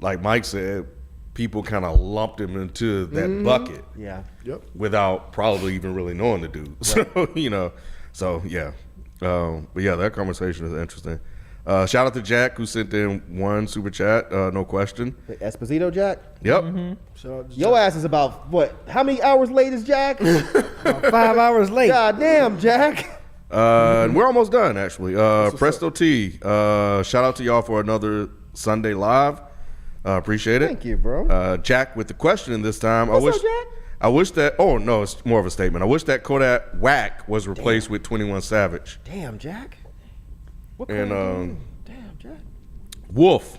like Mike said, people kind of lumped him into that bucket. Yeah. Yep. Without probably even really knowing the dude. Right. So yeah. But yeah, that conversation is interesting. Shout out to Jack who sent in one super chat, no question. Esposito Jack? Yep. Shout out to Your ass is about, what, how many hours late is Jack? 5 hours late. God damn, Jack. And we're almost done actually. Presto T, shout out to y'all for another Sunday live. Appreciate it. Thank you, bro. Jack with the question this time. What's up, Jack? I wish that. Oh no, it's more of a statement. I wish that Kodak Whack was replaced with 21 Savage. Damn, Jack. What And damn, Jack. Wolf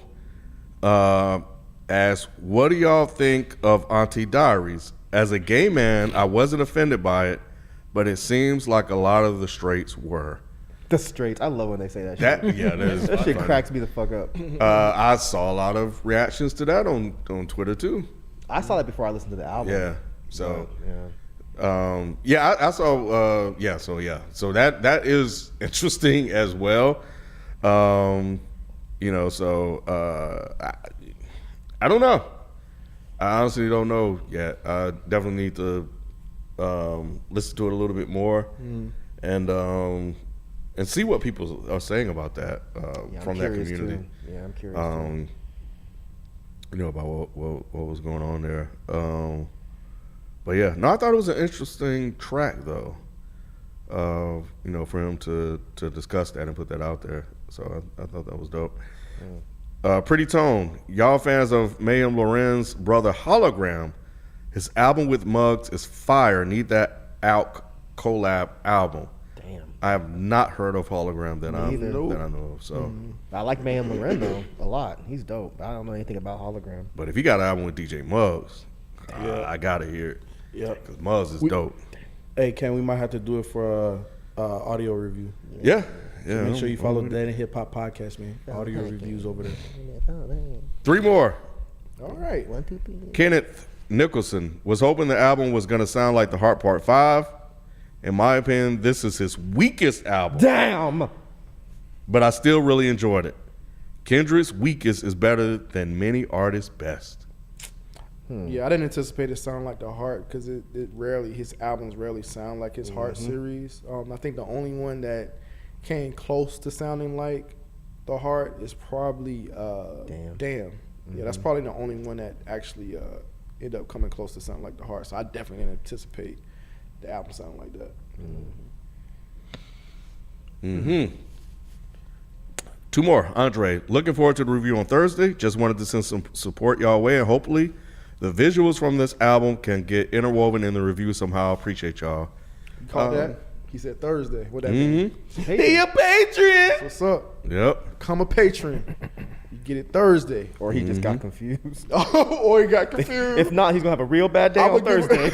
asks, "What do y'all think of Auntie Diaries? As a gay man, I wasn't offended by it, but it seems like a lot of the straights were." The straights. I love when they say that shit. That is That shit funny. cracks me the fuck up. I saw a lot of reactions to that on Twitter too. I saw that before I listened to the album. Yeah. So. Yeah. I saw. So that is interesting as well. I don't know. I honestly don't know yet. I definitely need to listen to it a little bit more and see what people are saying about that from that community. Too. Yeah, I'm curious. About what was going on there. But yeah, no, I thought it was an interesting track though. for him to discuss that and put that out there. So I thought that was dope. Pretty Tone, y'all fans of Mayhem Loren's brother Hologram? His album with Muggs is fire. Need that out collab album. Damn. I have not heard of Hologram that I know of. So I like Mayhem Loren though a lot. He's dope. I don't know anything about Hologram. But if he got an album with DJ Muggs, I gotta hear it. Yeah, because Muggs is dope. Hey, Ken, we might have to do it for audio review. Yeah. So make sure you follow Dead and Hip Hop Podcast, man. Audio reviews over there. 3 more. All right. Kenneth Nicholson was hoping the album was gonna sound like The Heart Part 5. In my opinion, this is his weakest album. Damn. But I still really enjoyed it. Kendrick's weakest is better than many artists' best. Yeah, I didn't anticipate it sound like The Heart because his albums rarely sound like his Heart series. I think the only one that came close to sounding like The Heart is probably Damn. Yeah, that's probably the only one that actually ended up coming close to sounding like The Heart. So I definitely didn't anticipate the album sounding like that. 2 more. Andre, looking forward to the review on Thursday. Just wanted to send some support y'all way, and hopefully the visuals from this album can get interwoven in the review somehow. Appreciate y'all. You caught that? He said Thursday. What that mean? He a patron. What's up? Yep. Become a patron. You get it Thursday. Or he just got confused. Or he got confused. If not, he's gonna have a real bad day on Thursday.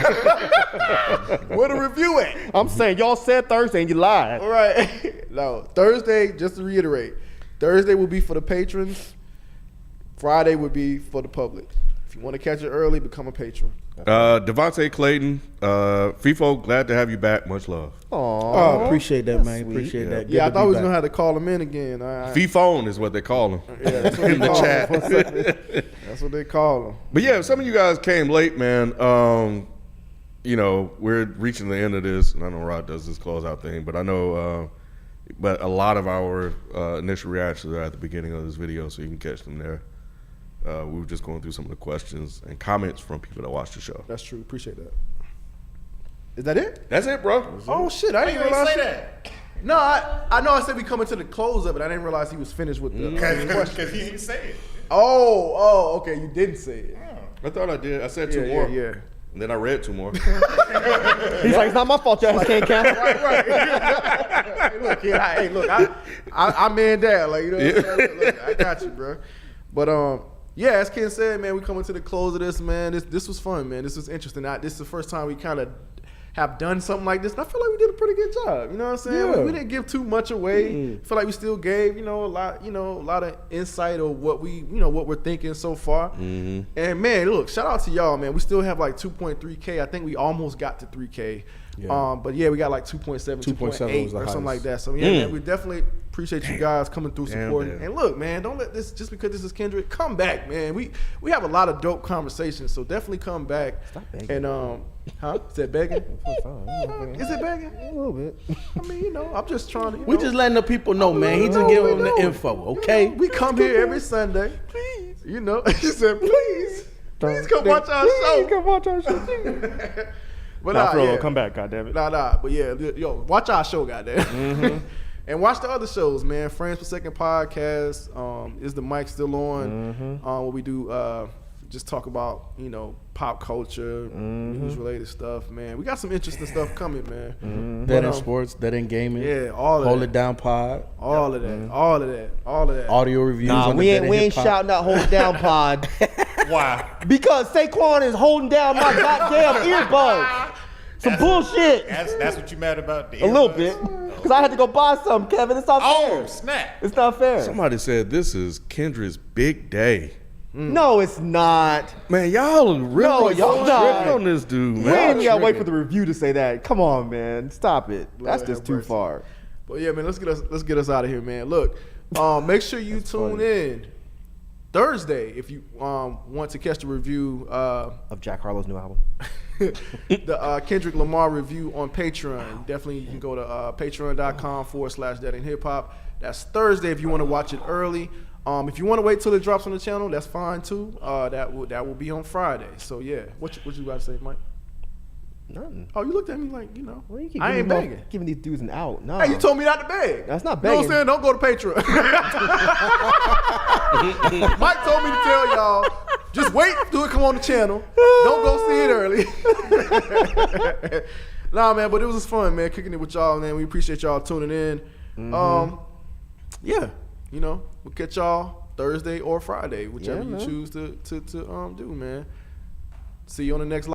Where the review at? I'm saying y'all said Thursday and you lied. All right. No, Thursday, just to reiterate, Thursday will be for the patrons. Friday would be for the public. If you want to catch it early, become a patron. Devontae Clayton, Feefo, glad to have you back. Much love. Oh, appreciate that, man. Appreciate that. Yeah, I thought we was going to have to call him in again. Feefone is what they call him. Yeah, that's what in the chat. That's what they call him. But yeah, some of you guys came late, man. We're reaching the end of this, and I know Rod does this closeout thing, but I know, but a lot of our initial reactions are at the beginning of this video, so you can catch them there. We were just going through some of the questions and comments from people that watched the show. That's true. Appreciate that. Is that it? That's it, bro. Oh shit! I didn't realize that. No, I know I said we coming to the close of it. I didn't realize he was finised with the question. Because he didn't say it. Oh, okay. You didn't say it. I thought I did. I said 2 more. Yeah. And then I read 2 more. He's like, it's not my fault, y'all can't count. Right. Hey, look, I man down. Like, you know what I'm saying? Look, I got you, bro. But yeah, as Ken said, man, we coming to the close of this, man. This was fun, man. This was interesting. This is the first time we kind of have done something like this, and I feel like we did a pretty good job. You know what I'm saying? Yeah. We didn't give too much away. I feel like we still gave, a lot of insight of what what we're thinking so far. And man, look, shout out to y'all, man. We still have like 2.3K. I think we almost got to 3K. Yeah. But yeah, we got like 2.7, 2.8 or something like that. So yeah, man, we definitely appreciate you guys coming through supporting. And look, man, don't let this, just because this is Kendrick, come back, man. We have a lot of dope conversations, so definitely come back. Stop begging. And is that begging? Is it begging? A little bit. I mean, I'm just trying to. We just letting the people know, man. He just giving them the info, okay? We come here every Sunday. Please. He said, please come watch our show. Please come watch our show. But come back, goddammit. Nah. But yeah, watch our show, goddamn. And watch the other shows, man. Friends Per Second podcast. Is the mic still on? Where we do just talk about pop culture, news related stuff, man. We got some interesting stuff coming, man. That in sports, that in gaming. Yeah, all of Hold that. It Down Pod. All of that. All of that. Audio reviews. Nah, on we the Dead ain't Hip Hop. shouting out Hold It Down Pod. Why? Because Saquon is holding down my goddamn earbuds. Some bullshit. That's what you mad about? A little bit. Because I had to go buy some, Kevin. It's not fair. Oh, snap. It's not fair. Somebody said this is Kendra's big day. No, it's not. Man, y'all really y'all not. tripping on this dude, man. Man, you gotta wait for the review to say that. Come on, man. Stop it. That's Lord just have too mercy. far. But yeah, man, let's get us out of here, man. Look, make sure you tune in Thursday if you want to catch the review Of Jack Harlow's new album. the Kendrick Lamar review on Patreon. Definitely, you can go to patreon.com/deadandhiphop. That's Thursday if you want to watch it early. If you want to wait till it drops on the channel, that's fine too. That will be on Friday. So yeah, what you about to say, Mike? Nothing. Oh, you looked at me like, you know, Well, you keep I ain't giving begging. Giving these dudes an out. No. Hey, you told me not to beg. That's not You know what I'm begging. saying? Don't go to Patreon. Mike told me to tell y'all, just wait till it come on the channel. Don't go see it early. Nah, man, but it was fun, man, kicking it with y'all, man. We appreciate y'all tuning in. Yeah, you know, we'll catch y'all Thursday or Friday, whichever you choose to do, man. See you on the next live.